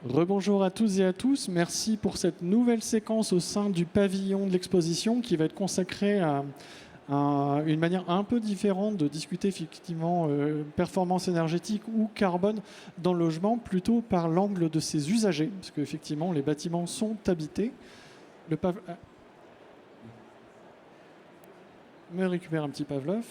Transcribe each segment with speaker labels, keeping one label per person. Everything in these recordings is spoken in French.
Speaker 1: Rebonjour à tous et à tous. Merci pour cette nouvelle séquence au sein du pavillon de l'exposition qui va être consacrée à une manière un peu différente de discuter effectivement performance énergétique ou carbone dans le logement, plutôt par l'angle de ses usagers, parce qu'effectivement les bâtiments sont habités. Me récupère un petit Pavlov.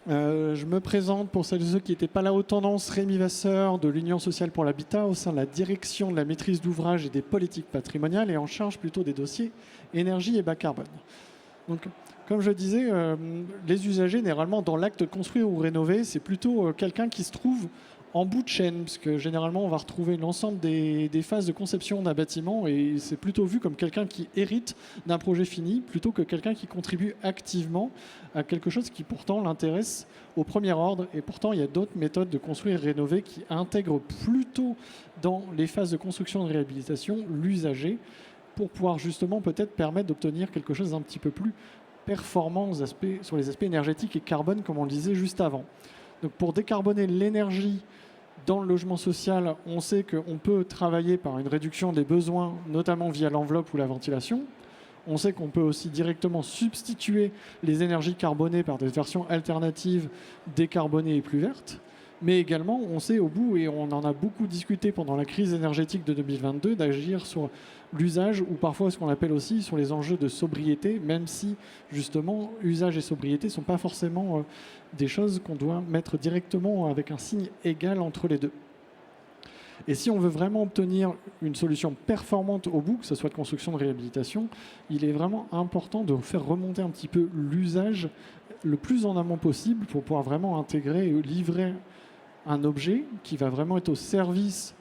Speaker 1: Je me présente pour celles et ceux qui n'étaient pas là aux tendances, Rémi Vasseur de l'Union sociale pour l'habitat au sein de la direction de la maîtrise d'ouvrage et des politiques patrimoniales et en charge plutôt des dossiers énergie et bas carbone. Donc, comme je disais, les usagers, généralement, dans l'acte de construire ou rénover, c'est plutôt quelqu'un qui se trouve en bout de chaîne, parce que généralement, on va retrouver l'ensemble des phases de conception d'un bâtiment et c'est plutôt vu comme quelqu'un qui hérite d'un projet fini plutôt que quelqu'un qui contribue activement à quelque chose qui pourtant l'intéresse au premier ordre. Et pourtant, il y a d'autres méthodes de construire et rénover qui intègrent plutôt dans les phases de construction et de réhabilitation l'usager pour pouvoir justement peut-être permettre d'obtenir quelque chose d'un petit peu plus performant sur les aspects énergétiques et carbone, comme on le disait juste avant. Donc pour décarboner l'énergie dans le logement social, on sait qu'on peut travailler par une réduction des besoins, notamment via l'enveloppe ou la ventilation. On sait qu'on peut aussi directement substituer les énergies carbonées par des versions alternatives décarbonées et plus vertes. Mais également, on sait au bout, et on en a beaucoup discuté pendant la crise énergétique de 2022, d'agir sur l'usage ou parfois ce qu'on appelle aussi sur les enjeux de sobriété, même si justement usage et sobriété ne sont pas forcément des choses qu'on doit mettre directement avec un signe égal entre les deux. Et si on veut vraiment obtenir une solution performante au bout, que ce soit de construction, de réhabilitation, il est vraiment important de faire remonter un petit peu l'usage le plus en amont possible pour pouvoir vraiment intégrer et livrer un objet qui va vraiment être au service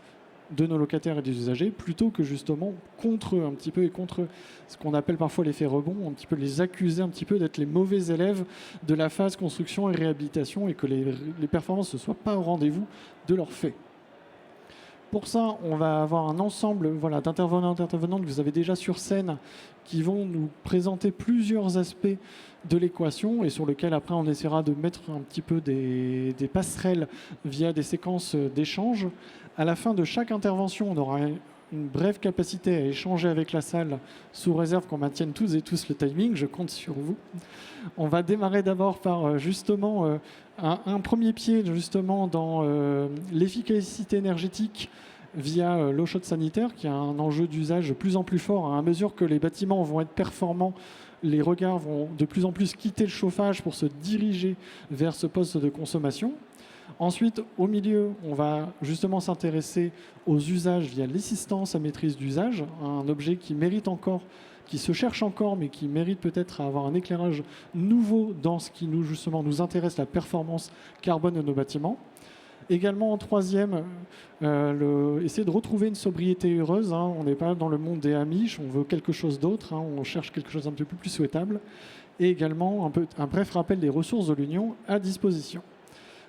Speaker 1: de nos locataires et des usagers, plutôt que justement contre eux un petit peu et contre ce qu'on appelle parfois l'effet rebond, un petit peu les accuser un petit peu d'être les mauvais élèves de la phase construction et réhabilitation et que les performances ne soient pas au rendez-vous de leurs faits. Pour ça, on va avoir un ensemble d'intervenants et d'intervenantes que vous avez déjà sur scène qui vont nous présenter plusieurs aspects de l'équation et sur lesquels après on essaiera de mettre un petit peu des passerelles via des séquences d'échange. À la fin de chaque intervention, on aura une brève capacité à échanger avec la salle sous réserve qu'on maintienne tous et tous le timing. Je compte sur vous. On va démarrer d'abord par justement un premier pied justement dans l'efficacité énergétique via l'eau chaude sanitaire, qui a un enjeu d'usage de plus en plus fort. À mesure que les bâtiments vont être performants, les regards vont de plus en plus quitter le chauffage pour se diriger vers ce poste de consommation. Ensuite, au milieu, on va justement s'intéresser aux usages via l'assistance à maîtrise d'usage, un objet qui mérite encore, qui se cherche encore, mais qui mérite peut-être à avoir un éclairage nouveau dans ce qui nous intéresse, la performance carbone de nos bâtiments. Également, en troisième, essayer de retrouver une sobriété heureuse. On n'est pas dans le monde des Amish, on veut quelque chose d'autre, on cherche quelque chose un peu plus souhaitable. Et également, un bref rappel des ressources de l'Union à disposition.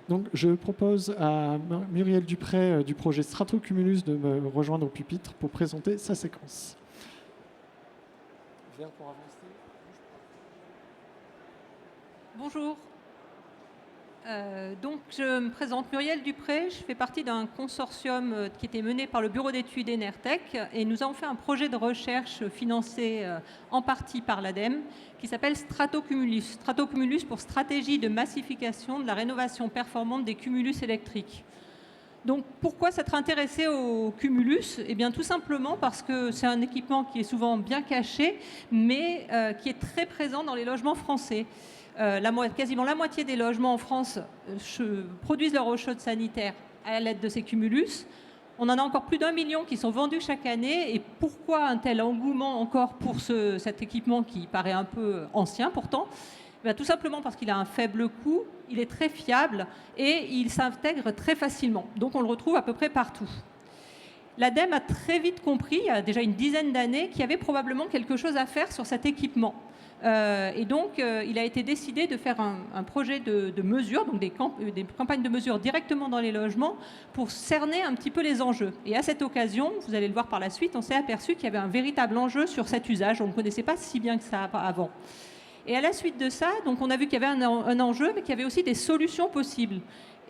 Speaker 1: Donc, je propose à Muriel Dupré du projet Stratocumulus de me rejoindre au pupitre pour présenter sa séquence. Vert pour avancer.
Speaker 2: Bonjour. Donc, je me présente Muriel Dupré. Je fais partie d'un consortium qui était mené par le bureau d'études Enertech et nous avons fait un projet de recherche financé en partie par l'ADEME qui s'appelle Stratocumulus. Stratocumulus pour stratégie de massification de la rénovation performante des cumulus électriques. Donc, pourquoi s'être intéressé au cumulus? Eh bien, tout simplement parce que c'est un équipement qui est souvent bien caché, mais qui est très présent dans les logements français. Quasiment la moitié des logements en France produisent leur eau chaude sanitaire à l'aide de ces cumulus. On en a encore plus d'1 million qui sont vendus chaque année. Et pourquoi un tel engouement encore pour cet équipement qui paraît un peu ancien pourtant? Tout simplement parce qu'il a un faible coût, il est très fiable et il s'intègre très facilement. Donc on le retrouve à peu près partout. L'ADEME a très vite compris, il y a déjà une dizaine d'années, qu'il y avait probablement quelque chose à faire sur cet équipement. Et donc, il a été décidé de faire un projet de mesure, donc des campagnes de mesure directement dans les logements pour cerner un petit peu les enjeux. Et à cette occasion, vous allez le voir par la suite, on s'est aperçu qu'il y avait un véritable enjeu sur cet usage. On ne connaissait pas si bien que ça avant. Et à la suite de ça, donc on a vu qu'il y avait un enjeu, mais qu'il y avait aussi des solutions possibles.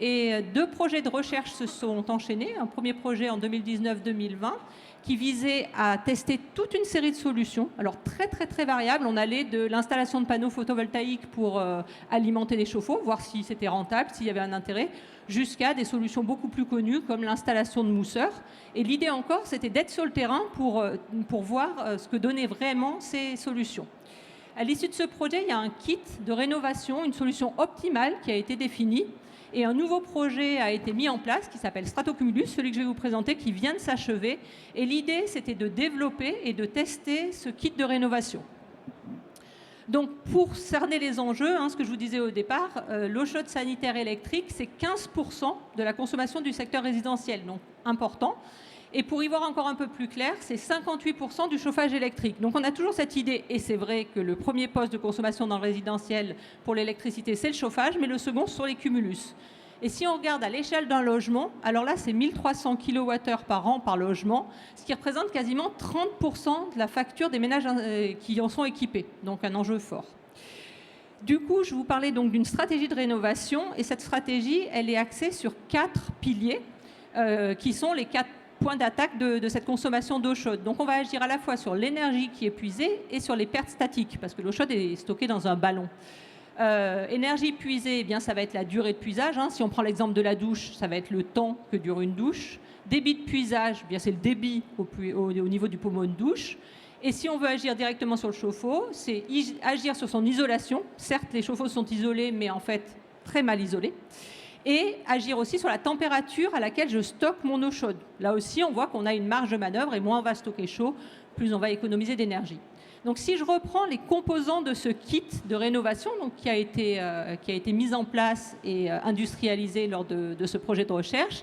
Speaker 2: Et 2 projets de recherche se sont enchaînés. Un premier projet en 2019-2020 qui visait à tester toute une série de solutions, alors très variables. On allait de l'installation de panneaux photovoltaïques pour alimenter les chauffe-eau, voir si c'était rentable, s'il y avait un intérêt, jusqu'à des solutions beaucoup plus connues comme l'installation de mousseurs. Et l'idée encore, c'était d'être sur le terrain pour voir ce que donnaient vraiment ces solutions. À l'issue de ce projet, il y a un kit de rénovation, une solution optimale qui a été définie. Et un nouveau projet a été mis en place qui s'appelle Stratocumulus, celui que je vais vous présenter, qui vient de s'achever. Et l'idée, c'était de développer et de tester ce kit de rénovation. Donc, pour cerner les enjeux, ce que je vous disais au départ, l'eau chaude sanitaire électrique, c'est 15% de la consommation du secteur résidentiel, donc important. Et pour y voir encore un peu plus clair, c'est 58% du chauffage électrique. Donc on a toujours cette idée, et c'est vrai que le premier poste de consommation dans le résidentiel pour l'électricité, c'est le chauffage, mais le second, ce sont les cumulus. Et si on regarde à l'échelle d'un logement, alors là, c'est 1300 kWh par an par logement, ce qui représente quasiment 30% de la facture des ménages qui en sont équipés. Donc un enjeu fort. Du coup, je vous parlais donc d'une stratégie de rénovation, et cette stratégie, elle est axée sur 4 piliers, qui sont les 4 points d'attaque de cette consommation d'eau chaude. Donc on va agir à la fois sur l'énergie qui est puisée et sur les pertes statiques, parce que l'eau chaude est stockée dans un ballon. Énergie puisée, eh bien, ça va être la durée de puisage. Si on prend l'exemple de la douche, ça va être le temps que dure une douche. Débit de puisage, eh bien, c'est le débit au niveau du pommeau de douche. Et si on veut agir directement sur le chauffe-eau, c'est agir sur son isolation. Certes, les chauffe-eau sont isolés, mais en fait très mal isolés. Et agir aussi sur la température à laquelle je stocke mon eau chaude. Là aussi, on voit qu'on a une marge de manœuvre et moins on va stocker chaud, plus on va économiser d'énergie. Donc si je reprends les composants de ce kit de rénovation donc, qui a été mis en place et industrialisé lors de ce projet de recherche,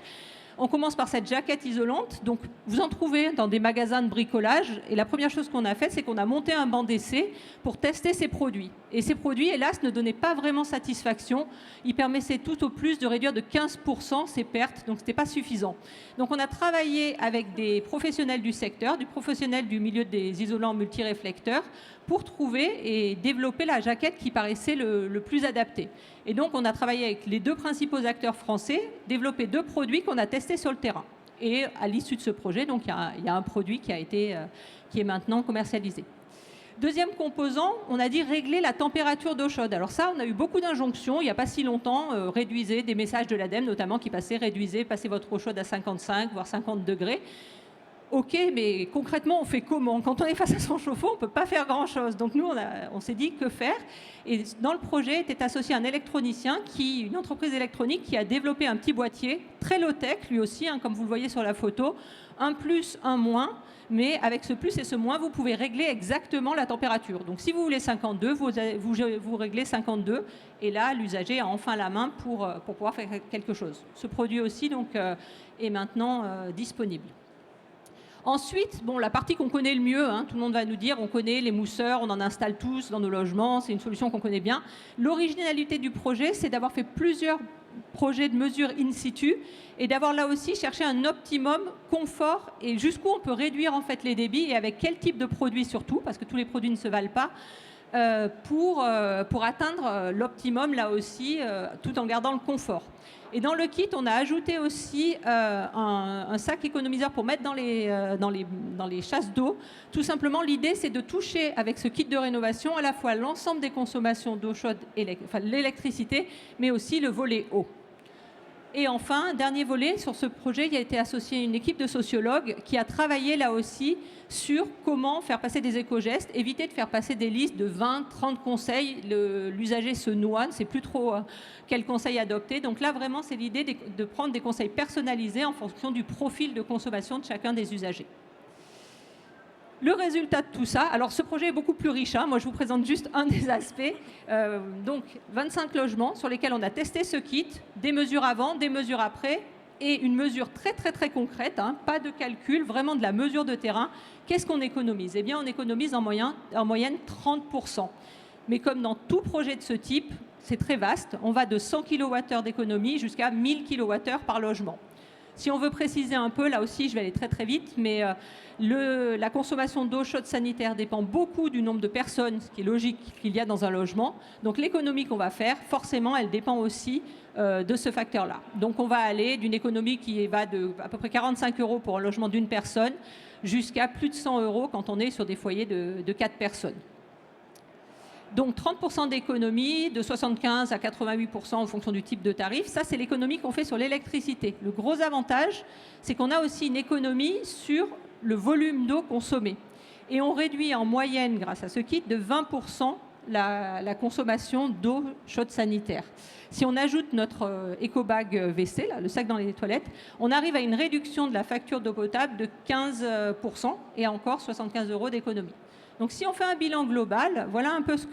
Speaker 2: on commence par cette jaquette isolante. Donc, vous en trouvez dans des magasins de bricolage. Et la première chose qu'on a fait, c'est qu'on a monté un banc d'essai pour tester ces produits. Et ces produits, hélas, ne donnaient pas vraiment satisfaction. Ils permettaient tout au plus de réduire de 15% ces pertes. Donc, ce n'était pas suffisant. Donc, on a travaillé avec des professionnels du secteur, du professionnel du milieu des isolants multiréflecteurs, pour trouver et développer la jaquette qui paraissait le plus adaptée. Et donc, on a travaillé avec les 2 principaux acteurs français, développé 2 produits qu'on a testés sur le terrain. Et à l'issue de ce projet, donc, il y a un produit qui est maintenant commercialisé. Deuxième composant, on a dit régler la température d'eau chaude. Alors ça, on a eu beaucoup d'injonctions il n'y a pas si longtemps, réduisez, des messages de l'ADEME notamment qui passaient, réduisez, passez votre eau chaude à 55, voire 50 degrés. Ok, mais concrètement, on fait comment? Quand on est face à son chauffe-eau, on ne peut pas faire grand-chose. Donc nous, on s'est dit que faire. Et dans le projet était associé un électronicien, une entreprise électronique qui a développé un petit boîtier, très low-tech lui aussi, comme vous le voyez sur la photo, un plus, un moins. Mais avec ce plus et ce moins, vous pouvez régler exactement la température. Donc si vous voulez 52, vous réglez 52. Et là, l'usager a enfin la main pour pouvoir faire quelque chose. Ce produit aussi donc, est maintenant disponible. Ensuite, la partie qu'on connaît le mieux, tout le monde va nous dire, on connaît les mousseurs, on en installe tous dans nos logements, c'est une solution qu'on connaît bien. L'originalité du projet, c'est d'avoir fait plusieurs projets de mesure in situ et d'avoir là aussi cherché un optimum confort et jusqu'où on peut réduire en fait les débits et avec quel type de produit surtout, parce que tous les produits ne se valent pas, pour atteindre l'optimum là aussi, tout en gardant le confort. Et dans le kit, on a ajouté aussi un sac économiseur pour mettre dans les chasses d'eau. Tout simplement, l'idée, c'est de toucher avec ce kit de rénovation à la fois l'ensemble des consommations d'eau chaude, l'électricité, mais aussi le volet eau. Et enfin, dernier volet, sur ce projet, il a été associé une équipe de sociologues qui a travaillé là aussi sur comment faire passer des éco-gestes, éviter de faire passer des listes de 20, 30 conseils. L'usager se noie, ne sait plus trop quel conseil adopter. Donc là, vraiment, c'est l'idée de prendre des conseils personnalisés en fonction du profil de consommation de chacun des usagers. Le résultat de tout ça, alors ce projet est beaucoup plus riche, moi je vous présente juste un des aspects. Donc 25 logements sur lesquels on a testé ce kit, des mesures avant, des mesures après, et une mesure très très très concrète, pas de calcul, vraiment de la mesure de terrain. Qu'est-ce qu'on économise? Eh bien on économise en moyenne 30%. Mais comme dans tout projet de ce type, c'est très vaste, on va de 100 kWh d'économie jusqu'à 1000 kWh par logement. Si on veut préciser un peu, là aussi je vais aller très très vite, mais la consommation d'eau chaude sanitaire dépend beaucoup du nombre de personnes, ce qui est logique qu'il y a dans un logement. Donc l'économie qu'on va faire, forcément, elle dépend aussi de ce facteur-là. Donc on va aller d'une économie qui va de à peu près 45 € pour un logement d'une personne jusqu'à plus de 100 € quand on est sur des foyers de 4 personnes. Donc 30% d'économie, de 75 à 88% en fonction du type de tarif. Ça, c'est l'économie qu'on fait sur l'électricité. Le gros avantage, c'est qu'on a aussi une économie sur le volume d'eau consommé. Et on réduit en moyenne, grâce à ce kit, de 20% la consommation d'eau chaude sanitaire. Si on ajoute notre éco-bag WC, là, le sac dans les toilettes, on arrive à une réduction de la facture d'eau potable de 15% et encore 75 € d'économie. Donc si on fait un bilan global, voilà un peu ce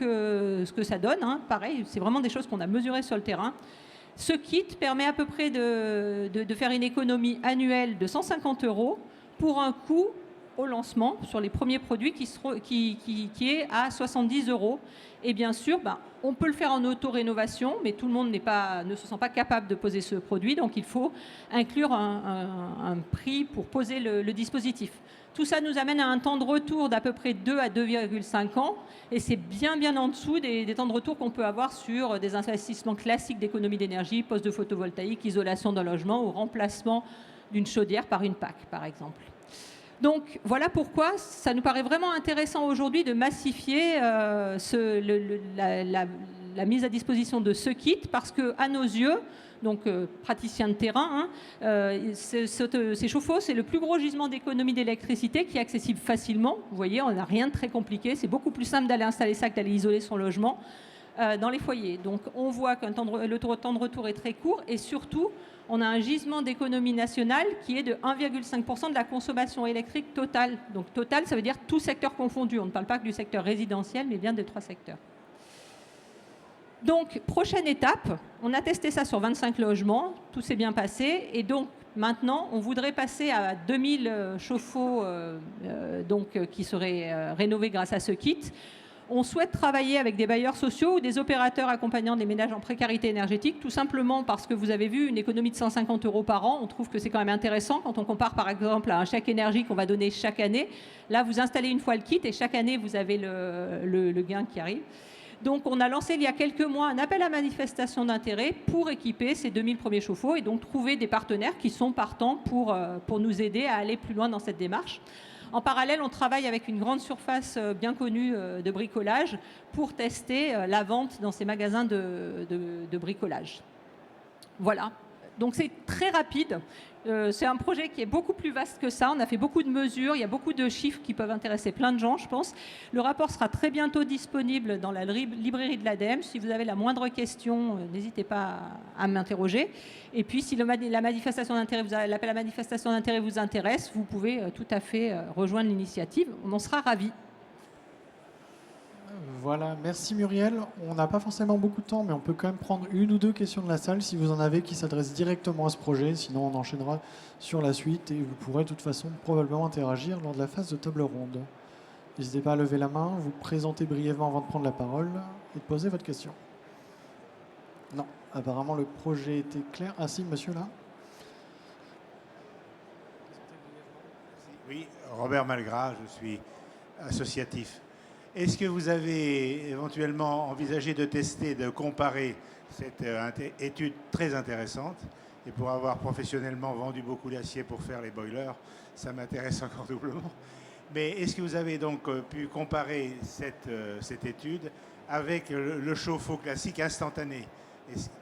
Speaker 2: que ça donne. Hein. Pareil, c'est vraiment des choses qu'on a mesurées sur le terrain. Ce kit permet à peu près de faire une économie annuelle de 150 € pour un coût au lancement sur les premiers produits qui est à 70 €. Et bien sûr, on peut le faire en auto-rénovation, mais tout le monde ne se sent pas capable de poser ce produit, donc il faut inclure un prix pour poser le dispositif. Tout ça nous amène à un temps de retour d'à peu près 2 à 2,5 ans, et c'est bien en dessous des temps de retour qu'on peut avoir sur des investissements classiques d'économie d'énergie, poste de photovoltaïque, isolation d'un logement ou remplacement d'une chaudière par une PAC, par exemple. Donc voilà pourquoi ça nous paraît vraiment intéressant aujourd'hui de massifier la mise à disposition de ce kit, parce qu'à nos yeux, donc praticien de terrain, ces chauffe-eau, c'est le plus gros gisement d'économie d'électricité qui est accessible facilement. Vous voyez, on n'a rien de très compliqué. C'est beaucoup plus simple d'aller installer ça que d'aller isoler son logement dans les foyers. Donc on voit que le temps de retour est très court, et surtout, on a un gisement d'économie nationale qui est de 1,5% de la consommation électrique totale. Donc total, ça veut dire tout secteur confondu. On ne parle pas que du secteur résidentiel, mais bien des 3 secteurs. Donc, prochaine étape, on a testé ça sur 25 logements, tout s'est bien passé, et donc maintenant, on voudrait passer à 2000 chauffe-eau qui seraient rénovés grâce à ce kit. On souhaite travailler avec des bailleurs sociaux ou des opérateurs accompagnant des ménages en précarité énergétique, tout simplement parce que vous avez vu une économie de 150 € par an. On trouve que c'est quand même intéressant quand on compare par exemple à un chèque énergie qu'on va donner chaque année. Là, vous installez une fois le kit et chaque année, vous avez le gain qui arrive. Donc, on a lancé il y a quelques mois un appel à manifestation d'intérêt pour équiper ces 2000 premiers chauffe-eau et donc trouver des partenaires qui sont partants pour nous aider à aller plus loin dans cette démarche. En parallèle, on travaille avec une grande surface bien connue de bricolage pour tester la vente dans ces magasins de bricolage. Voilà. Donc c'est très rapide. C'est un projet qui est beaucoup plus vaste que ça. On a fait beaucoup de mesures. Il y a beaucoup de chiffres qui peuvent intéresser plein de gens, je pense. Le rapport sera très bientôt disponible dans la librairie de l'ADEME. Si vous avez la moindre question, n'hésitez pas à m'interroger. Et puis, si l'appel à manifestation d'intérêt vous intéresse, vous pouvez tout à fait rejoindre l'initiative. On en sera ravis.
Speaker 1: Voilà, merci Muriel. On n'a pas forcément beaucoup de temps, mais on peut quand même prendre une ou deux questions de la salle si vous en avez qui s'adressent directement à ce projet. Sinon, on enchaînera sur la suite et vous pourrez de toute façon probablement interagir lors de la phase de table ronde. N'hésitez pas à lever la main, vous présenter brièvement avant de prendre la parole et de poser votre question. Non, apparemment le projet était clair. Ah si, monsieur là.
Speaker 3: Oui, Robert Malgras, je suis associatif. Est-ce que vous avez éventuellement envisagé de tester, de comparer cette étude très intéressante? Et pour avoir professionnellement vendu beaucoup d'acier pour faire les boilers, ça m'intéresse encore doublement. Mais est-ce que vous avez donc pu comparer cette étude avec le chauffe-eau classique instantané,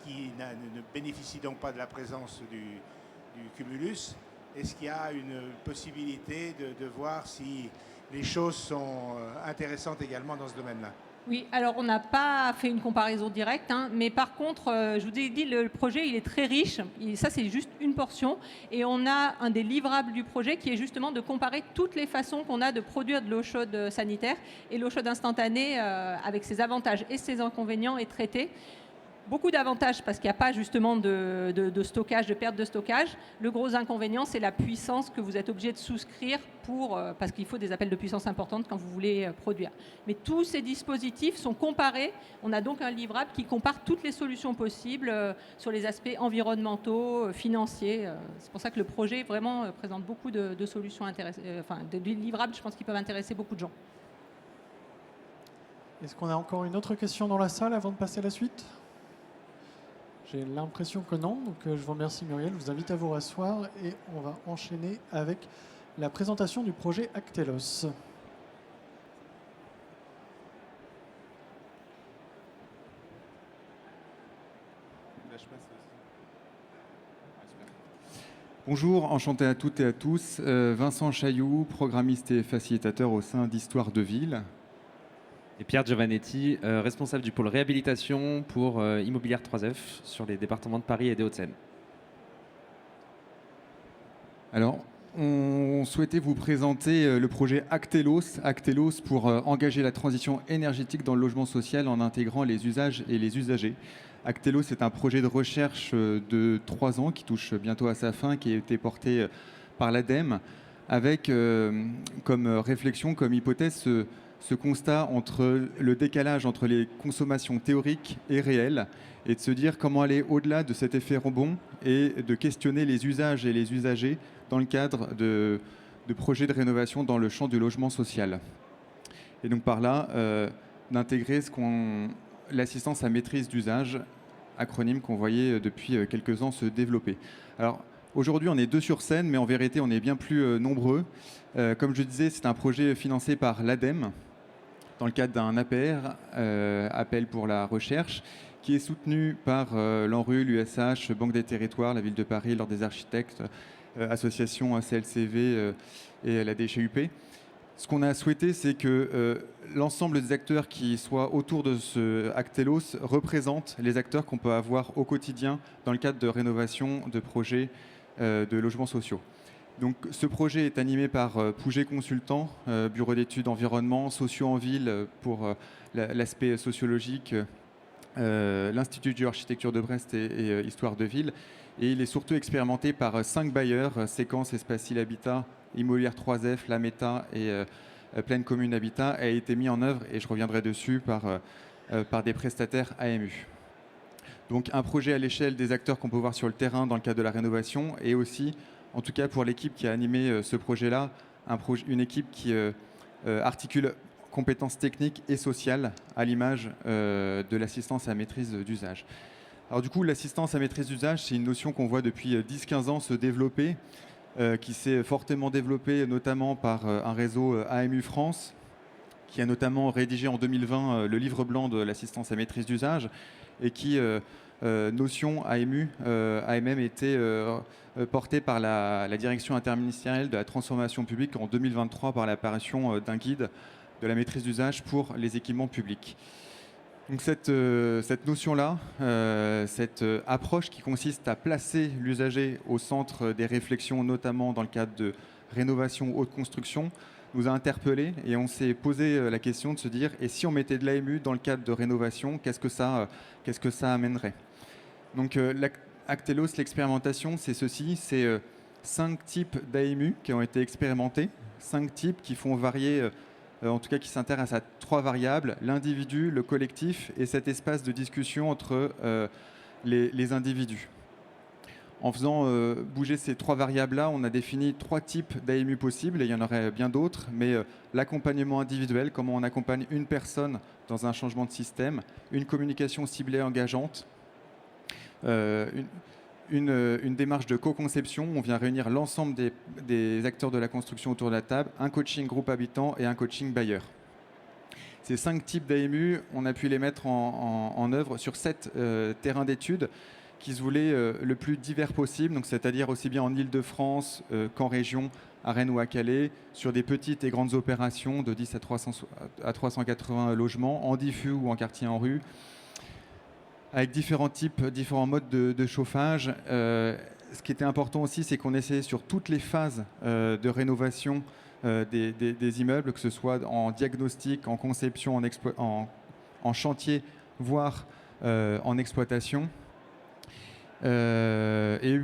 Speaker 3: qui ne bénéficie donc pas de la présence du cumulus? Est-ce qu'il y a une possibilité de voir si les choses sont intéressantes également dans ce domaine-là?
Speaker 2: Oui, alors on n'a pas fait une comparaison directe, mais par contre, je vous ai dit, le projet il est très riche, et ça c'est juste une portion, et on a un des livrables du projet qui est justement de comparer toutes les façons qu'on a de produire de l'eau chaude sanitaire, et l'eau chaude instantanée avec ses avantages et ses inconvénients est traitée. beaucoup d'avantages parce qu'il n'y a pas justement de stockage, de perte de stockage. Le gros inconvénient, c'est la puissance que vous êtes obligé de souscrire parce qu'il faut des appels de puissance importantes quand vous voulez produire. Mais tous ces dispositifs sont comparés. On a donc un livrable qui compare toutes les solutions possibles sur les aspects environnementaux, financiers. C'est pour ça que le projet vraiment présente beaucoup de solutions intéressantes, de livrables, je pense, qui peuvent intéresser beaucoup de gens.
Speaker 1: Est-ce qu'on a encore une autre question dans la salle avant de passer à la suite ? J'ai l'impression que non, donc je vous remercie Muriel, je vous invite à vous rasseoir et on va enchaîner avec la présentation du projet Actelos.
Speaker 4: Bonjour, enchanté à toutes et à tous. Vincent Chailloux, programmiste et facilitateur au sein d'Histoire de Ville.
Speaker 5: Et Pierre Giovannetti, responsable du pôle réhabilitation pour Immobilière 3F sur les départements de Paris et des Hauts-de-Seine.
Speaker 4: Alors, on souhaitait vous présenter le projet Actelos. Actelos pour engager la transition énergétique dans le logement social en intégrant les usages et les usagers. Actelos est un projet de recherche de 3 ans qui touche bientôt à sa fin, qui a été porté par l'ADEME, avec comme réflexion, comme hypothèse, ce constat entre le décalage entre les consommations théoriques et réelles, et de se dire comment aller au-delà de cet effet rebond et de questionner les usages et les usagers dans le cadre de projets de rénovation dans le champ du logement social. Et donc par là, d'intégrer l'assistance à maîtrise d'usage, acronyme qu'on voyait depuis quelques ans se développer. Alors aujourd'hui, on est 2 sur scène, mais en vérité, on est bien plus nombreux. Comme je disais, c'est un projet financé par l'ADEME, dans le cadre d'un APR, appel pour la recherche, qui est soutenu par l'ANRU, l'USH, Banque des Territoires, la Ville de Paris, l'Ordre des Architectes, Association CLCV et la DCUP. Ce qu'on a souhaité, c'est que l'ensemble des acteurs qui soient autour de ce Actelos représentent les acteurs qu'on peut avoir au quotidien dans le cadre de rénovation de projets de logements sociaux. Donc, ce projet est animé par Pouget Consultant, bureau d'études environnement, sociaux en ville pour l'aspect sociologique, l'Institut d'architecture de Brest et Histoire de Ville. Et il est surtout expérimenté par 5 bailleurs, Séquence, Espacil Habitat, Immobilière 3F, La Meta et Pleine Commune Habitat, a été mis en œuvre, et je reviendrai dessus, par des prestataires AMU. Donc un projet à l'échelle des acteurs qu'on peut voir sur le terrain dans le cadre de la rénovation, et aussi, en tout cas pour l'équipe qui a animé ce projet-là, une équipe qui articule compétences techniques et sociales à l'image de l'assistance à maîtrise d'usage. Alors du coup, l'assistance à maîtrise d'usage, c'est une notion qu'on voit depuis 10-15 ans se développer, qui s'est fortement développée notamment par un réseau AMU France, qui a notamment rédigé en 2020 le livre blanc de l'assistance à maîtrise d'usage, et qui, notion AMM, était portée par la direction interministérielle de la transformation publique en 2023 par l'apparition d'un guide de la maîtrise d'usage pour les équipements publics. Donc cette notion-là, cette approche qui consiste à placer l'usager au centre des réflexions, notamment dans le cadre de rénovation haute construction, nous a interpellés, et on s'est posé la question de se dire, et si on mettait de l'AMU dans le cadre de rénovation, qu'est-ce que ça amènerait? Donc Actelos, l'expérimentation, c'est ceci, c'est 5 types d'AMU qui ont été expérimentés, 5 types qui font varier, en tout cas qui s'intéressent à 3 variables, l'individu, le collectif et cet espace de discussion entre les individus. En faisant bouger ces 3 variables-là, on a défini 3 types d'AMU possibles, et il y en aurait bien d'autres, mais l'accompagnement individuel, comment on accompagne une personne dans un changement de système, une communication ciblée engageante, une démarche de co-conception, on vient réunir l'ensemble des acteurs de la construction autour de la table, un coaching groupe habitant et un coaching bailleur. Ces 5 types d'AMU, on a pu les mettre en œuvre sur 7 terrains d'études qui se voulaient le plus divers possible, donc c'est-à-dire aussi bien en Île-de-France qu'en région, à Rennes ou à Calais, sur des petites et grandes opérations de 10 à 380 logements, en diffus ou en quartier en rue, avec différents modes de chauffage. Ce qui était important aussi, c'est qu'on essayait sur toutes les phases de rénovation des immeubles, que ce soit en diagnostic, en conception, en chantier, voire en exploitation. Et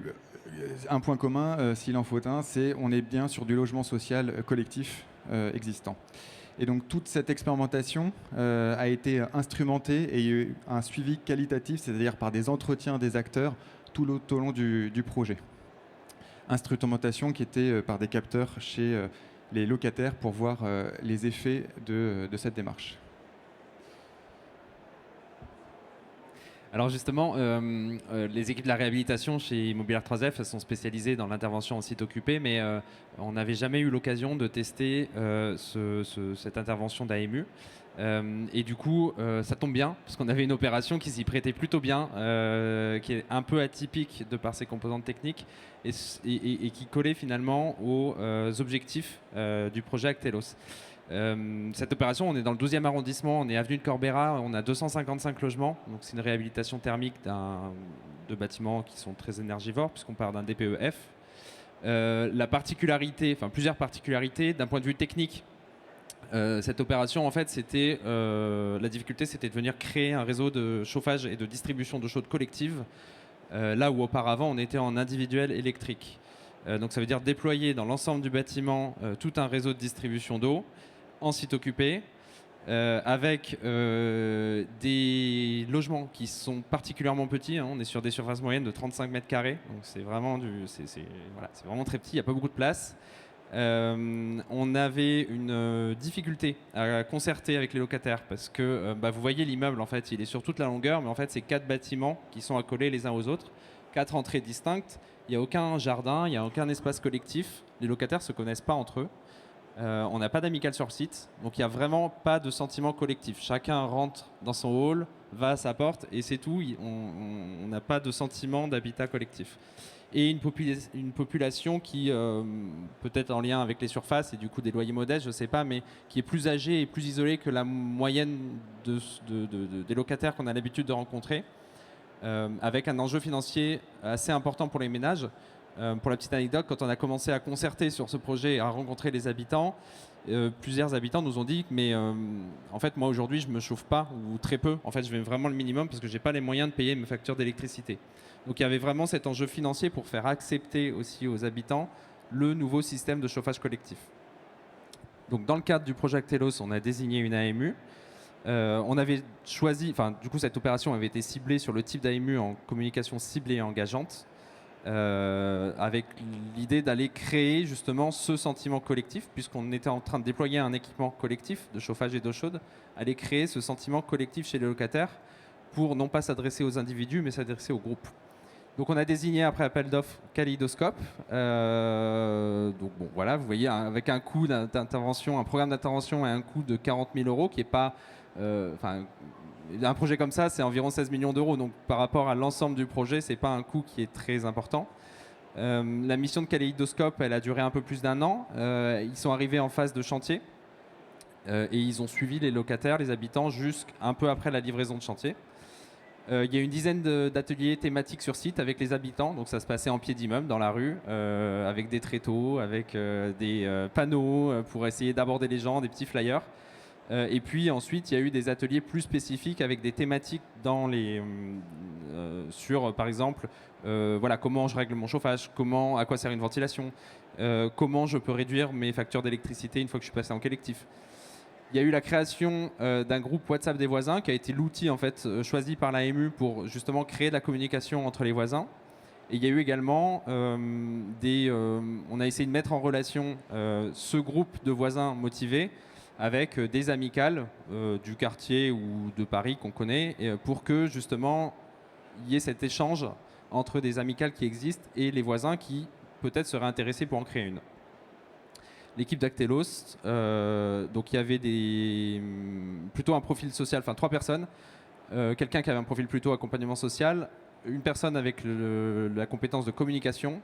Speaker 4: un point commun, s'il en faut un, c'est on est bien sur du logement social collectif existant. Et donc toute cette expérimentation a été instrumentée et il y a eu un suivi qualitatif, c'est-à-dire par des entretiens des acteurs tout au long du projet. Instrumentation qui était par des capteurs chez les locataires pour voir les effets de cette démarche.
Speaker 5: Alors justement, les équipes de la réhabilitation chez Immobilière 3F, elles sont spécialisées dans l'intervention en site occupé, mais on n'avait jamais eu l'occasion de tester cette intervention d'AMU. Et du coup, ça tombe bien, parce qu'on avait une opération qui s'y prêtait plutôt bien, qui est un peu atypique de par ses composantes techniques, et qui collait finalement aux objectifs du projet Actelos. Cette opération, on est dans le 12e arrondissement, on est avenue de Corbera, on a 255 logements, donc c'est une réhabilitation thermique de bâtiments qui sont très énergivores puisqu'on part d'un DPE-F. La particularité, enfin plusieurs particularités d'un point de vue technique, cette opération en fait c'était la difficulté c'était de venir créer un réseau de chauffage et de distribution d'eau chaude collective là où auparavant on était en individuel électrique. Donc ça veut dire déployer dans l'ensemble du bâtiment tout un réseau de distribution d'eau en site occupé, avec des logements qui sont particulièrement petits. Hein. On est sur des surfaces moyennes de 35 mètres carrés, donc c'est vraiment, voilà, c'est vraiment très petit, il n'y a pas beaucoup de place. On avait une difficulté à concerter avec les locataires parce que vous voyez l'immeuble, en fait, il est sur toute la longueur, mais en fait, c'est 4 bâtiments qui sont accolés les uns aux autres, 4 entrées distinctes. Il n'y a aucun jardin, il n'y a aucun espace collectif. Les locataires ne se connaissent pas entre eux. On n'a pas d'amicale sur site, donc il n'y a vraiment pas de sentiment collectif. Chacun rentre dans son hall, va à sa porte et c'est tout. On n'a pas de sentiment d'habitat collectif. Et une population qui, peut-être en lien avec les surfaces et du coup des loyers modestes, je ne sais pas, mais qui est plus âgée et plus isolée que la moyenne des locataires qu'on a l'habitude de rencontrer, avec un enjeu financier assez important pour les ménages. Pour la petite anecdote, quand on a commencé à concerter sur ce projet et à rencontrer les habitants, plusieurs habitants nous ont dit mais en fait moi aujourd'hui je me chauffe pas ou très peu, en fait je vais vraiment le minimum parce que j'ai pas les moyens de payer mes factures d'électricité. Donc il y avait vraiment cet enjeu financier pour faire accepter aussi aux habitants le nouveau système de chauffage collectif. Donc dans le cadre du projet Actelos, on a désigné une AMU. On avait choisi, enfin du coup cette opération avait été ciblée sur le type d'AMU en communication ciblée et engageante. Avec l'idée d'aller créer justement ce sentiment collectif, puisqu'on était en train de déployer un équipement collectif de chauffage et d'eau chaude, aller créer ce sentiment collectif chez les locataires pour non pas s'adresser aux individus, mais s'adresser au groupe. Donc on a désigné après appel d'offres Kaleidoscope. Donc bon, voilà, vous voyez, avec un coût d'intervention, un programme d'intervention à un coût de 40 000 euros, qui n'est pas... un projet comme ça, c'est environ 16 millions d'euros. Donc par rapport à l'ensemble du projet, ce n'est pas un coût qui est très important. La mission de Kaleidoscope, elle a duré un peu plus d'1 an. Ils sont arrivés en phase de chantier et ils ont suivi les locataires, les habitants, jusqu'un peu après la livraison de chantier. Il y a une dizaine d'ateliers thématiques sur site avec les habitants. Donc ça se passait en pied d'immeuble, dans la rue, avec des tréteaux, avec des panneaux pour essayer d'aborder les gens, des petits flyers. Et puis ensuite, il y a eu des ateliers plus spécifiques avec des thématiques sur, par exemple, voilà, comment je règle mon chauffage, à quoi sert une ventilation, comment je peux réduire mes factures d'électricité une fois que je suis passé en collectif. Il y a eu la création d'un groupe WhatsApp des voisins qui a été l'outil en fait, choisi par l'AMU pour justement créer de la communication entre les voisins. Et il y a eu également on a essayé de mettre en relation ce groupe de voisins motivés avec des amicales du quartier ou de Paris qu'on connaît, pour que justement il y ait cet échange entre des amicales qui existent et les voisins qui peut-être seraient intéressés pour en créer une. L'équipe d'Actelos, donc il y avait plutôt un profil social, enfin 3 personnes, quelqu'un qui avait un profil plutôt accompagnement social, une personne avec la compétence de communication,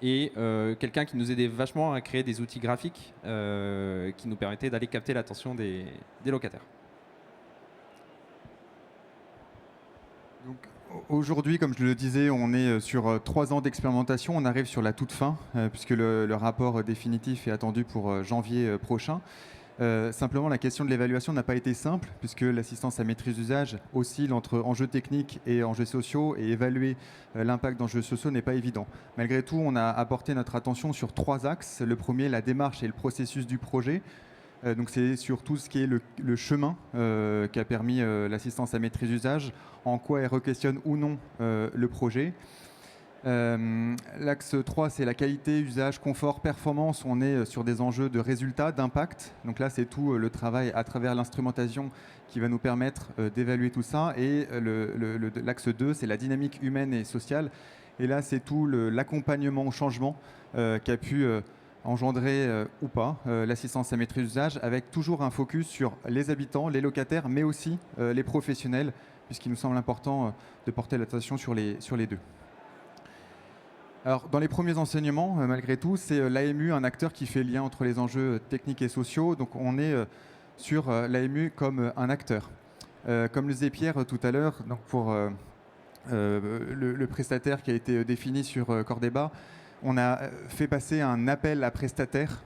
Speaker 5: et quelqu'un qui nous aidait vachement à créer des outils graphiques qui nous permettaient d'aller capter l'attention des locataires.
Speaker 4: Donc, aujourd'hui, comme je le disais, on est sur 3 ans d'expérimentation. On arrive sur la toute fin, puisque le rapport définitif est attendu pour janvier prochain. Simplement, la question de l'évaluation n'a pas été simple, puisque l'assistance à maîtrise d'usage oscille entre enjeux techniques et enjeux sociaux, et évaluer l'impact d'enjeux sociaux n'est pas évident. Malgré tout, on a apporté notre attention sur 3 axes. Le premier, la démarche et le processus du projet. Donc c'est sur tout ce qui est le chemin qui a permis l'assistance à maîtrise d'usage, en quoi elle re-questionne ou non le projet. L'axe 3, c'est la qualité, usage, confort, performance. On est sur des enjeux de résultats, d'impact. Donc là, c'est tout le travail à travers l'instrumentation qui va nous permettre d'évaluer tout ça. Et l'axe 2, c'est la dynamique humaine et sociale. Et là, c'est tout l'accompagnement au changement qui a pu engendrer ou pas l'assistance à maîtrise d'usage, avec toujours un focus sur les habitants, les locataires, mais aussi les professionnels, puisqu'il nous semble important de porter l'attention sur les deux. Alors, dans les premiers enseignements, malgré tout, c'est l'AMU, un acteur qui fait lien entre les enjeux techniques et sociaux. Donc, on est sur l'AMU comme un acteur. Comme le disait Pierre tout à l'heure, donc pour le prestataire qui a été défini sur Cordéba, on a fait passer un appel à prestataires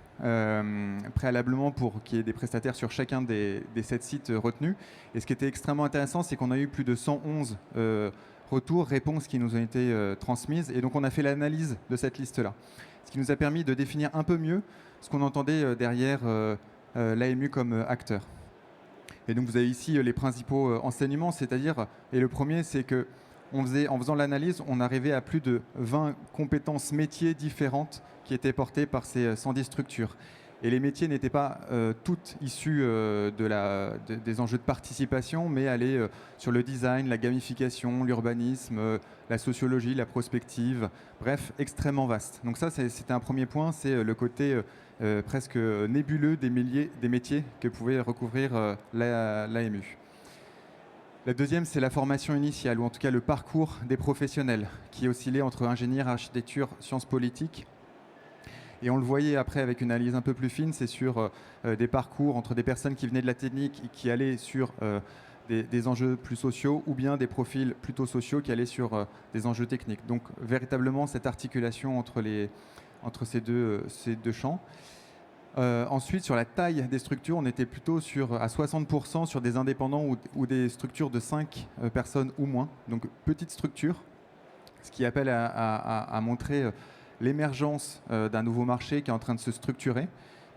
Speaker 4: préalablement pour qu'il y ait des prestataires sur chacun des 7 sites retenus. Et ce qui était extrêmement intéressant, c'est qu'on a eu plus de 111 retours, réponses qui nous ont été transmises. Et donc, on a fait l'analyse de cette liste-là. Ce qui nous a permis de définir un peu mieux ce qu'on entendait derrière l'AMU comme acteur. Et donc, vous avez ici les principaux enseignements, c'est-à-dire, et le premier, c'est que en faisant l'analyse, on arrivait à plus de 20 compétences métiers différentes qui étaient portées par ces 110 structures. Et les métiers n'étaient pas toutes issus des enjeux de participation, mais allaient sur le design, la gamification, l'urbanisme, la sociologie, la prospective, bref, extrêmement vaste. Donc ça, c'était un premier point, c'est le côté presque nébuleux des métiers que pouvait recouvrir l'AMU. La deuxième, c'est la formation initiale, ou en tout cas le parcours des professionnels, qui oscillait entre ingénieur, architecture, sciences politiques. Et on le voyait après avec une analyse un peu plus fine, c'est sur des parcours entre des personnes qui venaient de la technique et qui allaient sur des enjeux plus sociaux, ou bien des profils plutôt sociaux qui allaient sur des enjeux techniques. Donc véritablement cette articulation entre ces deux champs. Ensuite, sur la taille des structures, on était plutôt à 60% sur des indépendants ou des structures de 5 personnes ou moins. Donc petite structure, ce qui appelle à montrer l'émergence d'un nouveau marché qui est en train de se structurer.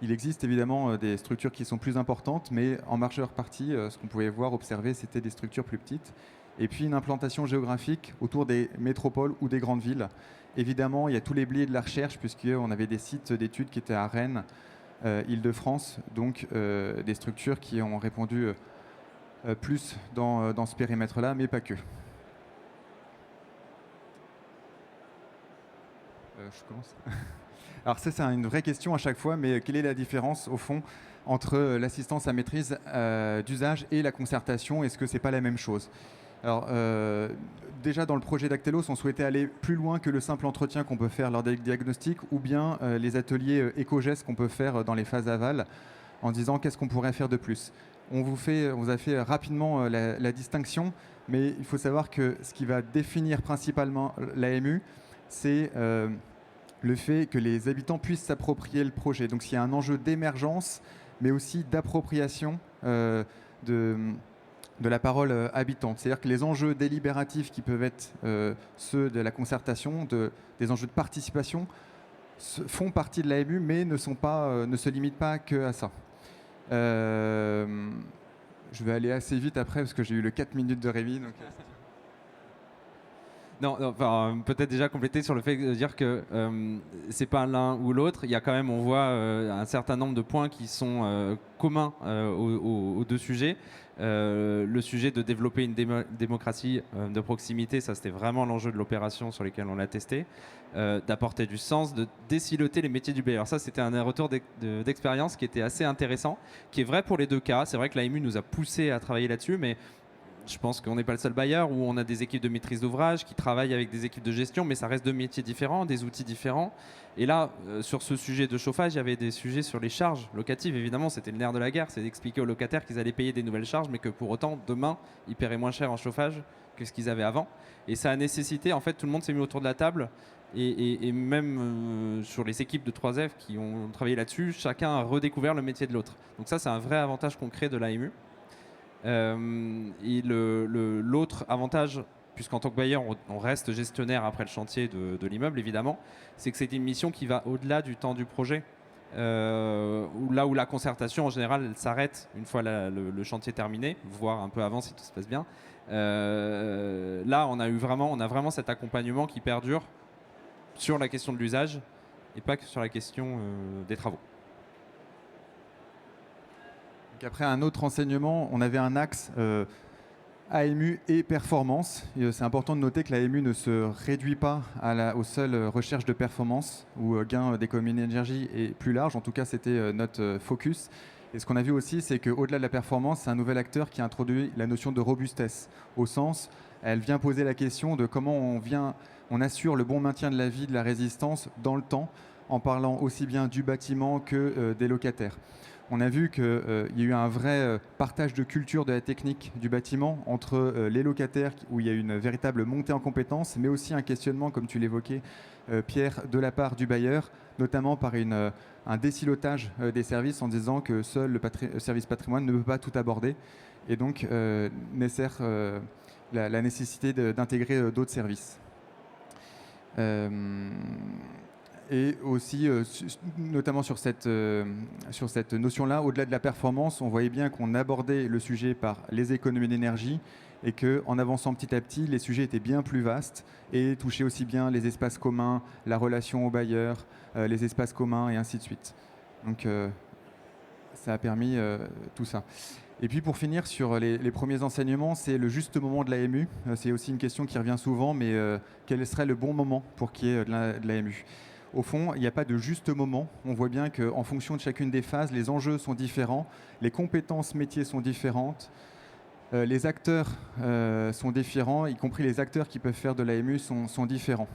Speaker 4: Il existe évidemment des structures qui sont plus importantes, mais en majeure partie, ce qu'on pouvait observer, c'était des structures plus petites. Et puis une implantation géographique autour des métropoles ou des grandes villes. Évidemment, il y a tous les biais de la recherche, puisqu'on avait des sites d'études qui étaient à Rennes, Île-de-France, donc des structures qui ont répondu plus dans ce périmètre-là, mais pas que. Je commence. Alors ça, c'est une vraie question à chaque fois, mais quelle est la différence, au fond, entre l'assistance à maîtrise d'usage et la concertation? Est-ce que c'est pas la même chose? Alors, déjà, dans le projet d'Actelos, on souhaitait aller plus loin que le simple entretien qu'on peut faire lors des diagnostics, ou bien les ateliers éco-gestes qu'on peut faire dans les phases aval, en disant qu'est-ce qu'on pourrait faire de plus. On vous a fait rapidement la distinction, mais il faut savoir que ce qui va définir principalement l'AMU, c'est le fait que les habitants puissent s'approprier le projet. Donc, s'il y a un enjeu d'émergence, mais aussi d'appropriation de la parole habitante. C'est-à-dire que les enjeux délibératifs qui peuvent être ceux de la concertation, des enjeux de participation, font partie de l'AMU, mais ne se limitent pas que à ça. Je vais aller assez vite après, parce que j'ai eu le 4 minutes de Rémi. Donc...
Speaker 5: Non, enfin, peut-être déjà compléter sur le fait de dire que c'est pas l'un ou l'autre. Il y a quand même, on voit un certain nombre de points qui sont communs aux deux sujets. Le sujet de développer une démocratie de proximité, ça c'était vraiment l'enjeu de l'opération sur lequel on l'a testé, d'apporter du sens, de désiloter les métiers du bailleur. Alors ça c'était un retour d'expérience qui était assez intéressant, qui est vrai pour les deux cas. C'est vrai que l'AMU nous a poussé à travailler là-dessus, mais je pense qu'on n'est pas le seul bailleur où on a des équipes de maîtrise d'ouvrage qui travaillent avec des équipes de gestion, mais ça reste deux métiers différents, des outils différents. Et là, sur ce sujet de chauffage, il y avait des sujets sur les charges locatives. Évidemment, c'était le nerf de la guerre, c'est d'expliquer aux locataires qu'ils allaient payer des nouvelles charges, mais que pour autant, demain, ils paieraient moins cher en chauffage que ce qu'ils avaient avant. Et ça a nécessité, en fait, tout le monde s'est mis autour de la table Et même sur les équipes de 3F qui ont travaillé là-dessus, chacun a redécouvert le métier de l'autre. Donc ça, c'est un vrai avantage concret de l'AMU. Et l'autre avantage, puisqu'en tant que bailleur, on reste gestionnaire après le chantier de l'immeuble, évidemment, c'est que c'est une mission qui va au-delà du temps du projet. Là où la concertation, en général, elle s'arrête une fois le chantier terminé, voire un peu avant si tout se passe bien. Là, on a vraiment cet accompagnement qui perdure sur la question de l'usage et pas que sur la question des travaux.
Speaker 4: Donc après, un autre enseignement, on avait un axe AMU et performance. C'est important de noter que l'AMU ne se réduit pas aux seules recherches de performance ou gain d'économie d'énergie et plus large. En tout cas, c'était notre focus. Et ce qu'on a vu aussi, c'est qu'au-delà de la performance, c'est un nouvel acteur qui a introduit la notion de robustesse. Au sens, elle vient poser la question de comment on assure le bon maintien de la vie, de la résistance dans le temps, en parlant aussi bien du bâtiment que des locataires. On a vu qu'il y a eu un vrai partage de culture de la technique du bâtiment entre les locataires, où il y a eu une véritable montée en compétences, mais aussi un questionnement, comme tu l'évoquais, Pierre, de la part du bailleur, notamment par un désilotage des services en disant que seul le service patrimoine ne peut pas tout aborder, et donc la nécessité d'intégrer d'autres services. Et aussi, notamment sur cette notion-là, au-delà de la performance, on voyait bien qu'on abordait le sujet par les économies d'énergie et qu'en avançant petit à petit, les sujets étaient bien plus vastes et touchaient aussi bien les espaces communs, la relation aux bailleurs, les espaces communs et ainsi de suite. Donc ça a permis tout ça. Et puis pour finir sur les premiers enseignements, c'est le juste moment de l'AMU. C'est aussi une question qui revient souvent, mais quel serait le bon moment pour qu'il y ait de l'AMU ? Au fond, il n'y a pas de juste moment. On voit bien qu'en fonction de chacune des phases, les enjeux sont différents, les compétences métiers sont différentes, les acteurs sont différents, y compris les acteurs qui peuvent faire de l'AMU sont différents.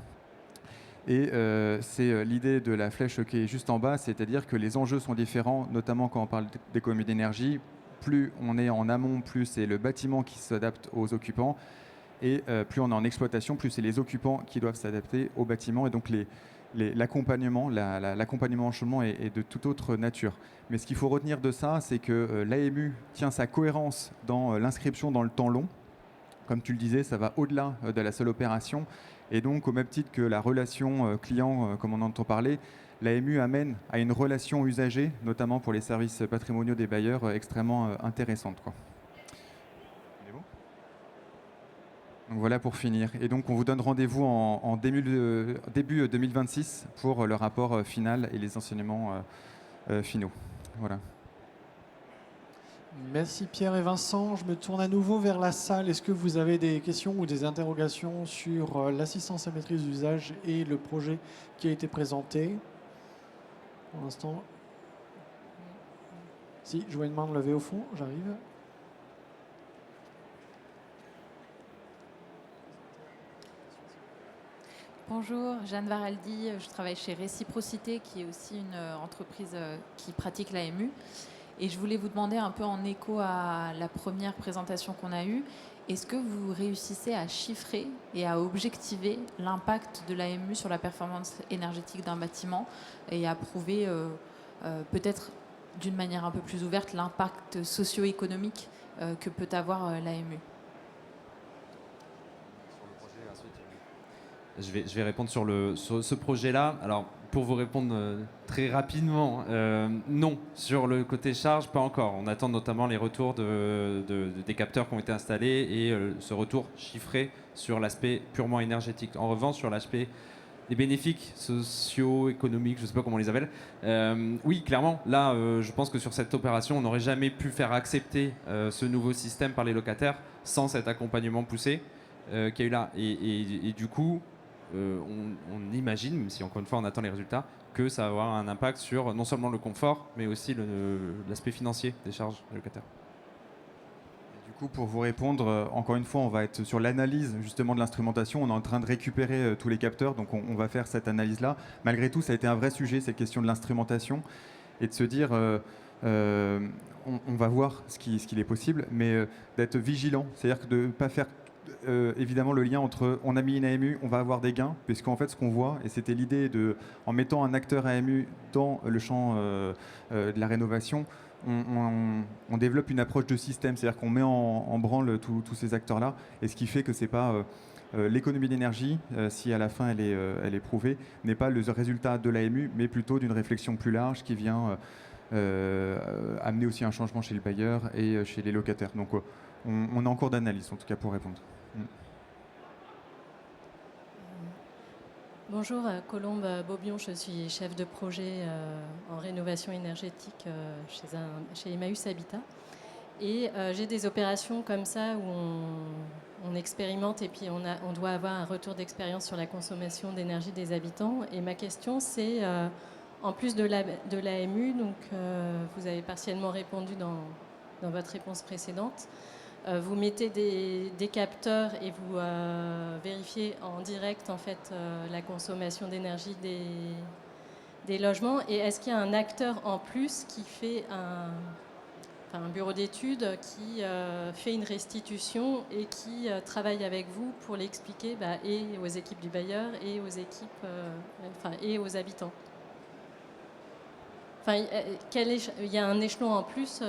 Speaker 4: Et c'est l'idée de la flèche qui est juste en bas, c'est-à-dire que les enjeux sont différents, notamment quand on parle d'économie d'énergie. Plus on est en amont, plus c'est le bâtiment qui s'adapte aux occupants. Et plus on est en exploitation, plus c'est les occupants qui doivent s'adapter au bâtiment. Et donc l'accompagnement en changement est de toute autre nature. Mais ce qu'il faut retenir de ça, c'est que l'AMU tient sa cohérence dans l'inscription dans le temps long. Comme tu le disais, ça va au-delà de la seule opération. Et donc, au même titre que la relation client, comme on entend parler, l'AMU amène à une relation usagée, notamment pour les services patrimoniaux des bailleurs, extrêmement intéressante, quoi. Donc voilà pour finir. Et donc on vous donne rendez-vous en début 2026 pour le rapport final et les enseignements finaux. Voilà.
Speaker 1: Merci Pierre et Vincent. Je me tourne à nouveau vers la salle. Est-ce que vous avez des questions ou des interrogations sur l'assistance à maîtrise d'usage et le projet qui a été présenté? Pour l'instant. Si, je vois une main levée au fond, j'arrive.
Speaker 6: Bonjour, Jeanne Varaldi, je travaille chez Réciprocité, qui est aussi une entreprise qui pratique l'AMU. Et je voulais vous demander un peu en écho à la première présentation qu'on a eue, est-ce que vous réussissez à chiffrer et à objectiver l'impact de l'AMU sur la performance énergétique d'un bâtiment et à prouver peut-être d'une manière un peu plus ouverte l'impact socio-économique que peut avoir l'AMU ?
Speaker 5: Je vais répondre sur ce projet-là. Alors, pour vous répondre très rapidement, non. Sur le côté charge, pas encore. On attend notamment les retours des capteurs qui ont été installés et ce retour chiffré sur l'aspect purement énergétique. En revanche, sur l'aspect des bénéfices socio-économiques, je ne sais pas comment on les appelle, oui, clairement, là, je pense que sur cette opération, on n'aurait jamais pu faire accepter ce nouveau système par les locataires sans cet accompagnement poussé qu'il y a eu là. Et du coup, on imagine, même si encore une fois on attend les résultats, que ça va avoir un impact sur non seulement le confort, mais aussi l'aspect financier des charges des locataires.
Speaker 4: Et du coup, pour vous répondre, encore une fois, on va être sur l'analyse justement de l'instrumentation. On est en train de récupérer tous les capteurs, donc on va faire cette analyse-là. Malgré tout, ça a été un vrai sujet, cette question de l'instrumentation, et de se dire, on va voir ce qu'il est possible, mais d'être vigilant, c'est-à-dire que de ne pas faire évidemment le lien entre on a mis une AMU, on va avoir des gains, puisqu'en fait ce qu'on voit, et c'était l'idée en mettant un acteur AMU dans le champ de la rénovation, on développe une approche de système, c'est-à-dire qu'on met en branle tous ces acteurs-là, et ce qui fait que c'est pas l'économie d'énergie, si à la fin elle est prouvée, n'est pas le résultat de l'AMU, mais plutôt d'une réflexion plus large qui vient amener aussi un changement chez le bailleur et chez les locataires. Donc on est en cours d'analyse, en tout cas, pour répondre.
Speaker 7: Bonjour, Colombe Bobion, je suis chef de projet en rénovation énergétique chez Emmaüs Habitat. Et j'ai des opérations comme ça où on expérimente et puis on doit avoir un retour d'expérience sur la consommation d'énergie des habitants. Et ma question, c'est, en plus de l'AMU, donc vous avez partiellement répondu dans votre réponse précédente, vous mettez des capteurs et vous vérifiez en direct en fait, la consommation d'énergie des logements. Et est-ce qu'il y a un acteur en plus qui fait un bureau d'études qui fait une restitution et qui travaille avec vous pour l'expliquer et aux équipes du bailleur et aux équipes et aux habitants? Il y a un échelon en plus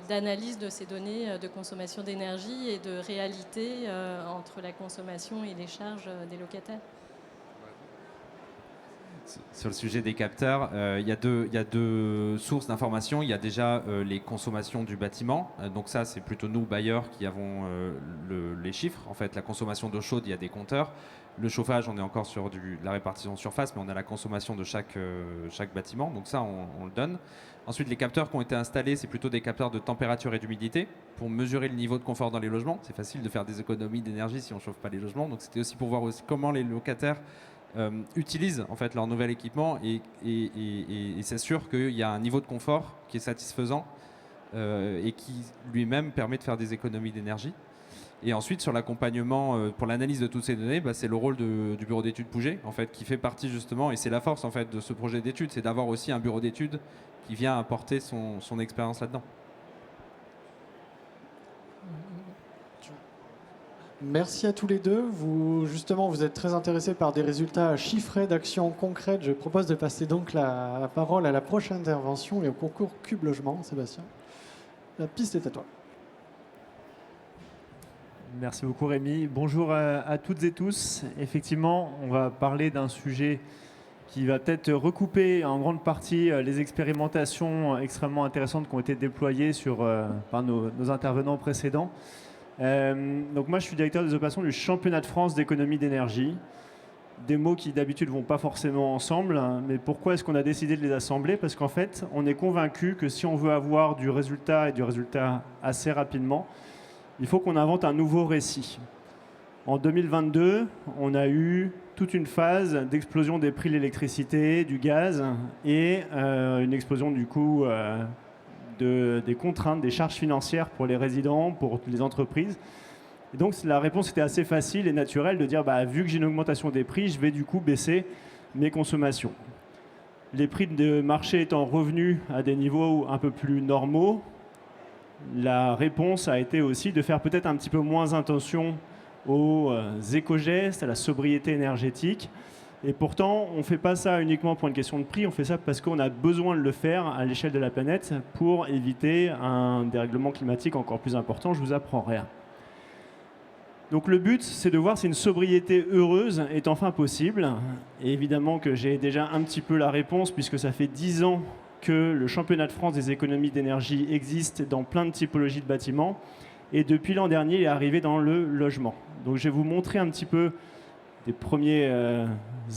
Speaker 7: d'analyse de ces données de consommation d'énergie et de réalité entre la consommation et les charges des locataires.
Speaker 5: Sur le sujet des capteurs, il y a deux sources d'informations. Il y a déjà les consommations du bâtiment. Donc ça, c'est plutôt nous, bailleurs, qui avons les chiffres. En fait, la consommation d'eau chaude, il y a des compteurs. Le chauffage, on est encore sur la répartition de surface, mais on a la consommation de chaque bâtiment. Donc ça, on le donne. Ensuite, les capteurs qui ont été installés, c'est plutôt des capteurs de température et d'humidité pour mesurer le niveau de confort dans les logements. C'est facile de faire des économies d'énergie si on ne chauffe pas les logements. Donc c'était aussi pour voir aussi comment les locataires utilisent en fait leur nouvel équipement et s'assurent qu'il y a un niveau de confort qui est satisfaisant et qui lui-même permet de faire des économies d'énergie. Et ensuite, sur l'accompagnement, pour l'analyse de toutes ces données, c'est le rôle du bureau d'études Pouget, en fait, qui fait partie justement, et c'est la force en fait de ce projet d'études, c'est d'avoir aussi un bureau d'études qui vient apporter son expérience là-dedans.
Speaker 1: Merci à tous les deux. Vous êtes très intéressés par des résultats chiffrés d'actions concrètes. Je propose de passer donc la parole à la prochaine intervention et au concours Cube Logement. Sébastien, la piste est à toi.
Speaker 8: Merci beaucoup Rémi. Bonjour à toutes et tous. Effectivement, on va parler d'un sujet qui va peut-être recouper en grande partie les expérimentations extrêmement intéressantes qui ont été déployées par nos intervenants précédents. Donc moi, je suis directeur des opérations du Championnat de France d'économie d'énergie. Des mots qui d'habitude ne vont pas forcément ensemble, hein, mais pourquoi est-ce qu'on a décidé de les assembler? Parce qu'en fait, on est convaincu que si on veut avoir du résultat et du résultat assez rapidement, il faut qu'on invente un nouveau récit. En 2022, on a eu toute une phase d'explosion des prix de l'électricité, du gaz et une explosion du coût des contraintes, des charges financières pour les résidents, pour les entreprises. Et donc la réponse était assez facile et naturelle de dire vu que j'ai une augmentation des prix, je vais du coup baisser mes consommations. Les prix de marché étant revenus à des niveaux un peu plus normaux, la réponse a été aussi de faire peut-être un petit peu moins attention aux éco-gestes, à la sobriété énergétique. Et pourtant, on ne fait pas ça uniquement pour une question de prix, on fait ça parce qu'on a besoin de le faire à l'échelle de la planète pour éviter un dérèglement climatique encore plus important. Je ne vous apprends rien. Donc le but, c'est de voir si une sobriété heureuse est enfin possible. Et évidemment que j'ai déjà un petit peu la réponse, puisque ça fait 10 ans que le championnat de France des économies d'énergie existe dans plein de typologies de bâtiments. Et depuis l'an dernier, il est arrivé dans le logement. Donc je vais vous montrer un petit peu des premiers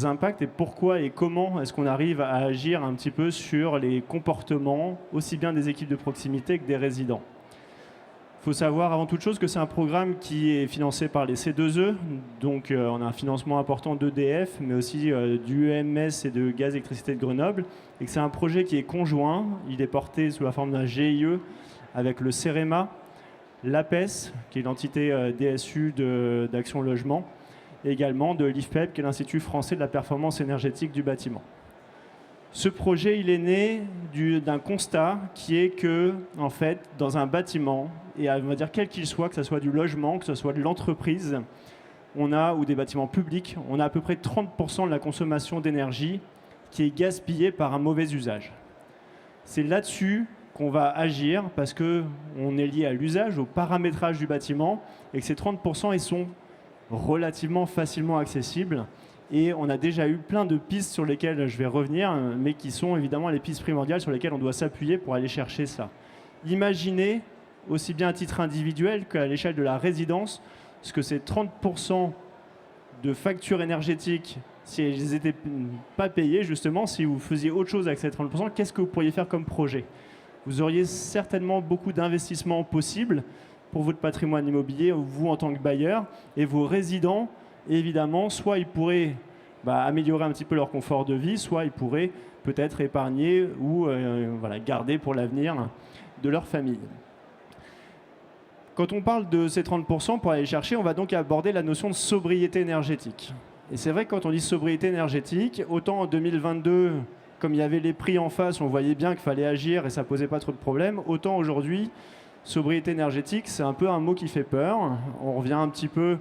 Speaker 8: impacts et pourquoi et comment est-ce qu'on arrive à agir un petit peu sur les comportements, aussi bien des équipes de proximité que des résidents. Il faut savoir avant toute chose que c'est un programme qui est financé par les C2E, donc on a un financement important d'EDF, mais aussi du EMS et de Gaz Électricité de Grenoble, et que c'est un projet qui est conjoint, il est porté sous la forme d'un GIE avec le CEREMA, l'APES, qui est l'entité DSU d'Action Logement, et également de l'IFPEB, qui est l'Institut français de la performance énergétique du bâtiment. Ce projet, il est né d'un constat qui est que, en fait, dans un bâtiment, et on va dire quel qu'il soit, que ce soit du logement, que ce soit de l'entreprise, ou des bâtiments publics, on a à peu près 30% de la consommation d'énergie qui est gaspillée par un mauvais usage. C'est là-dessus qu'on va agir parce qu'on est lié à l'usage, au paramétrage du bâtiment, et que ces 30%, ils sont relativement facilement accessibles. Et on a déjà eu plein de pistes sur lesquelles je vais revenir, mais qui sont évidemment les pistes primordiales sur lesquelles on doit s'appuyer pour aller chercher ça. Imaginez, aussi bien à titre individuel qu'à l'échelle de la résidence, ce que ces 30% de factures énergétiques, si elles n'étaient pas payées, justement, si vous faisiez autre chose avec ces 30%, qu'est-ce que vous pourriez faire comme projet? Vous auriez certainement beaucoup d'investissements possibles pour votre patrimoine immobilier, vous en tant que bailleur, et vos résidents, évidemment, soit ils pourraient améliorer un petit peu leur confort de vie, soit ils pourraient peut-être épargner ou garder pour l'avenir de leur famille. Quand on parle de ces 30% pour aller chercher, on va donc aborder la notion de sobriété énergétique. Et c'est vrai que quand on dit sobriété énergétique, autant en 2022, comme il y avait les prix en face, on voyait bien qu'il fallait agir et ça posait pas trop de problèmes, autant aujourd'hui, sobriété énergétique, c'est un peu un mot qui fait peur. On revient un petit peu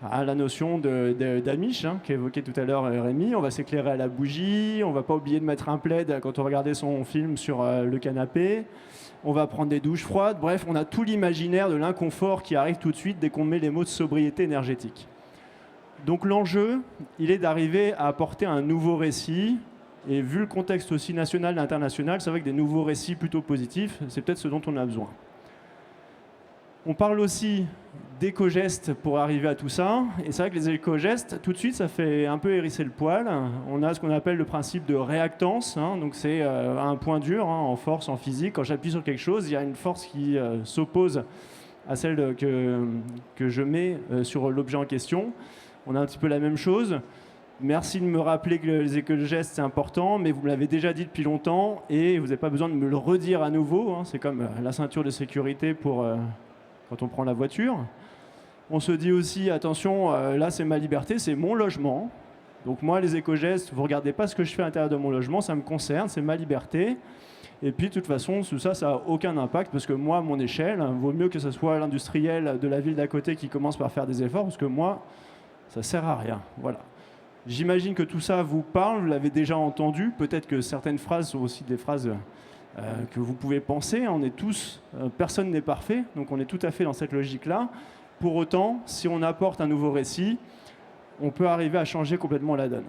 Speaker 8: à la notion d'Amish, qu'évoquait tout à l'heure Rémi. On va s'éclairer à la bougie, on ne va pas oublier de mettre un plaid quand on regardait son film sur le canapé, on va prendre des douches froides. Bref, on a tout l'imaginaire de l'inconfort qui arrive tout de suite dès qu'on met les mots de sobriété énergétique. Donc l'enjeu, il est d'arriver à apporter un nouveau récit. Et vu le contexte aussi national et international, c'est vrai que des nouveaux récits plutôt positifs, c'est peut-être ce dont on a besoin. On parle aussi d'éco-gestes pour arriver à tout ça. Et c'est vrai que les éco-gestes, tout de suite, ça fait un peu hérisser le poil. On a ce qu'on appelle le principe de réactance. Donc c'est un point dur en force, en physique. Quand j'appuie sur quelque chose, il y a une force qui s'oppose à celle que je mets sur l'objet en question. On a un petit peu la même chose. Merci de me rappeler que les éco-gestes, c'est important, mais vous me l'avez déjà dit depuis longtemps et vous n'avez pas besoin de me le redire à nouveau. C'est comme la ceinture de sécurité pour quand on prend la voiture. On se dit aussi, attention, là c'est ma liberté, c'est mon logement. Donc moi, les éco-gestes, vous ne regardez pas ce que je fais à l'intérieur de mon logement, ça me concerne, c'est ma liberté. Et puis de toute façon, tout ça, ça n'a aucun impact parce que moi, à mon échelle, vaut mieux que ce soit l'industriel de la ville d'à côté qui commence par faire des efforts parce que moi, ça ne sert à rien. Voilà. J'imagine que tout ça vous parle, vous l'avez déjà entendu. Peut-être que certaines phrases sont aussi des phrases que vous pouvez penser. On est tous, personne n'est parfait, donc on est tout à fait dans cette logique-là. Pour autant, si on apporte un nouveau récit, on peut arriver à changer complètement la donne.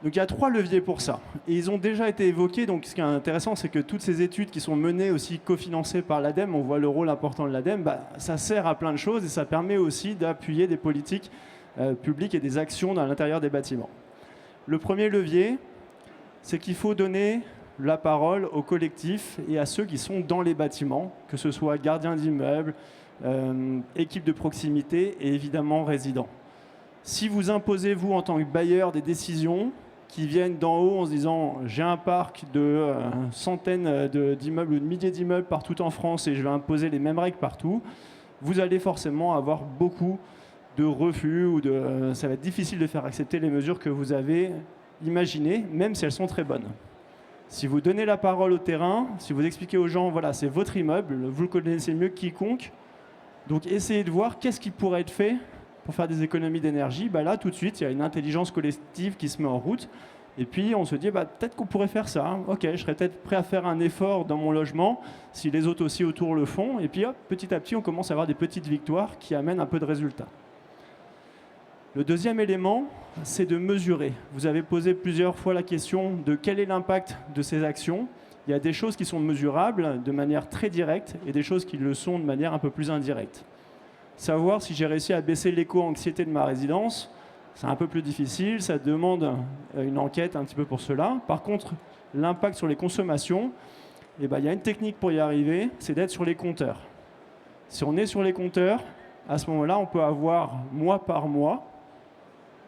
Speaker 8: Donc il y a 3 leviers pour ça. Et ils ont déjà été évoqués. Donc ce qui est intéressant, c'est que toutes ces études qui sont menées aussi cofinancées par l'ADEME, on voit le rôle important de l'ADEME, ça sert à plein de choses et ça permet aussi d'appuyer des politiques publiques et des actions dans l'intérieur des bâtiments. Le premier levier, c'est qu'il faut donner la parole aux collectifs et à ceux qui sont dans les bâtiments, que ce soit gardiens d'immeubles, équipes de proximité et évidemment résidents. Si vous imposez, vous, en tant que bailleur, des décisions qui viennent d'en haut en se disant « j'ai un parc de centaines d'immeubles ou de milliers d'immeubles partout en France et je vais imposer les mêmes règles partout », vous allez forcément avoir beaucoup de refus ou ça va être difficile de faire accepter les mesures que vous avez imaginées, même si elles sont très bonnes. Si vous donnez la parole au terrain, si vous expliquez aux gens, voilà, c'est votre immeuble, vous le connaissez mieux que quiconque, donc essayez de voir qu'est-ce qui pourrait être fait pour faire des économies d'énergie. Là, tout de suite, il y a une intelligence collective qui se met en route. Et puis, on se dit, peut-être qu'on pourrait faire ça. Ok, je serais peut-être prêt à faire un effort dans mon logement si les autres aussi autour le font. Et puis, hop, petit à petit, on commence à avoir des petites victoires qui amènent un peu de résultats. Le deuxième élément, c'est de mesurer. Vous avez posé plusieurs fois la question de quel est l'impact de ces actions. Il y a des choses qui sont mesurables de manière très directe et des choses qui le sont de manière un peu plus indirecte. Savoir si j'ai réussi à baisser l'éco-anxiété de ma résidence, c'est un peu plus difficile, ça demande une enquête un petit peu pour cela. Par contre, l'impact sur les consommations, il y a une technique pour y arriver, c'est d'être sur les compteurs. Si on est sur les compteurs, à ce moment-là, on peut avoir mois par mois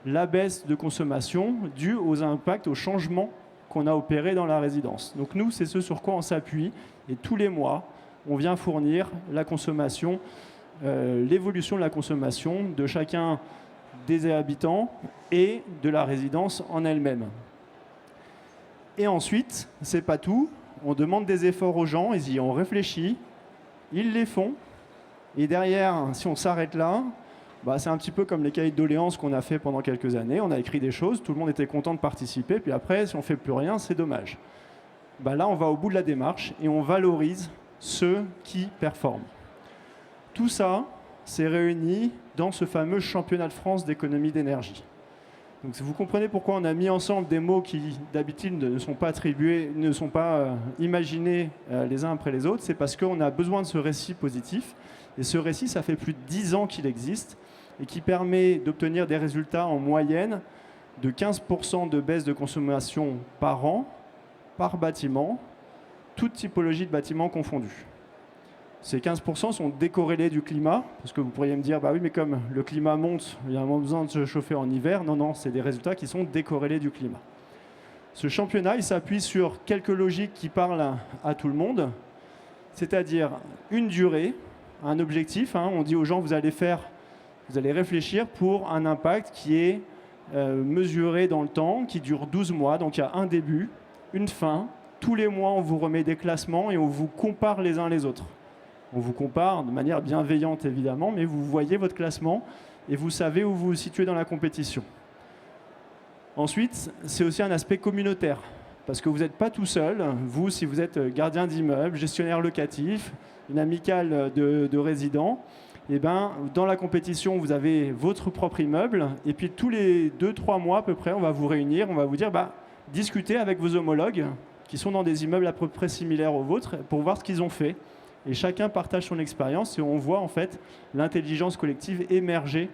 Speaker 8: la baisse de consommation due aux impacts, aux changements qu'on a opérés dans la résidence. Donc nous, c'est ce sur quoi on s'appuie et tous les mois, on vient fournir la consommation, l'évolution de la consommation de chacun des habitants et de la résidence en elle-même. Et ensuite, c'est pas tout. On demande des efforts aux gens, on réfléchit, ils les font. Et derrière, si on s'arrête là, c'est un petit peu comme les cahiers de doléances qu'on a fait pendant quelques années. On a écrit des choses, tout le monde était content de participer. Puis après, si on fait plus rien, c'est dommage. Là, on va au bout de la démarche et on valorise ceux qui performent. Tout ça, c'est réuni dans ce fameux championnat de France d'économie d'énergie. Donc, vous comprenez pourquoi on a mis ensemble des mots qui, d'habitude, ne sont pas attribués, ne sont pas imaginés les uns après les autres. C'est parce qu'on a besoin de ce récit positif. Et ce récit, ça fait plus de 10 ans qu'il existe et qui permet d'obtenir des résultats en moyenne de 15% de baisse de consommation par an, par bâtiment, toute typologie de bâtiments confondus. Ces 15% sont décorrélés du climat, parce que vous pourriez me dire, oui, mais comme le climat monte, il y a besoin de se chauffer en hiver. Non, c'est des résultats qui sont décorrélés du climat. Ce championnat, il s'appuie sur quelques logiques qui parlent à tout le monde, c'est-à-dire une durée, un objectif. On dit aux gens, vous allez réfléchir pour un impact qui est mesuré dans le temps, qui dure 12 mois. Donc il y a un début, une fin. Tous les mois, on vous remet des classements et on vous compare les uns les autres. On vous compare de manière bienveillante, évidemment, mais vous voyez votre classement et vous savez où vous vous situez dans la compétition. Ensuite, c'est aussi un aspect communautaire, parce que vous n'êtes pas tout seul. Vous, si vous êtes gardien d'immeuble, gestionnaire locatif, une amicale de résidents, dans la compétition, vous avez votre propre immeuble, et puis tous les 2-3 mois à peu près, on va vous réunir, on va vous dire, discutez avec vos homologues qui sont dans des immeubles à peu près similaires aux vôtres pour voir ce qu'ils ont fait. Et chacun partage son expérience et on voit en fait l'intelligence collective émerger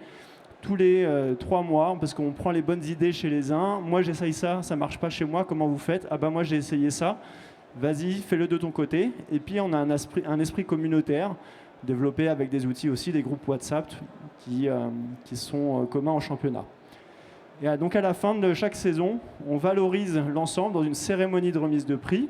Speaker 8: tous les 3 mois, parce qu'on prend les bonnes idées chez les uns. Moi, j'essaye ça, ça ne marche pas chez moi, comment vous faites? Moi, j'ai essayé ça. Vas-y, fais-le de ton côté. Et puis, on a un esprit communautaire développé avec des outils aussi, des groupes WhatsApp qui sont communs en championnat. Et donc, à la fin de chaque saison, on valorise l'ensemble dans une cérémonie de remise de prix.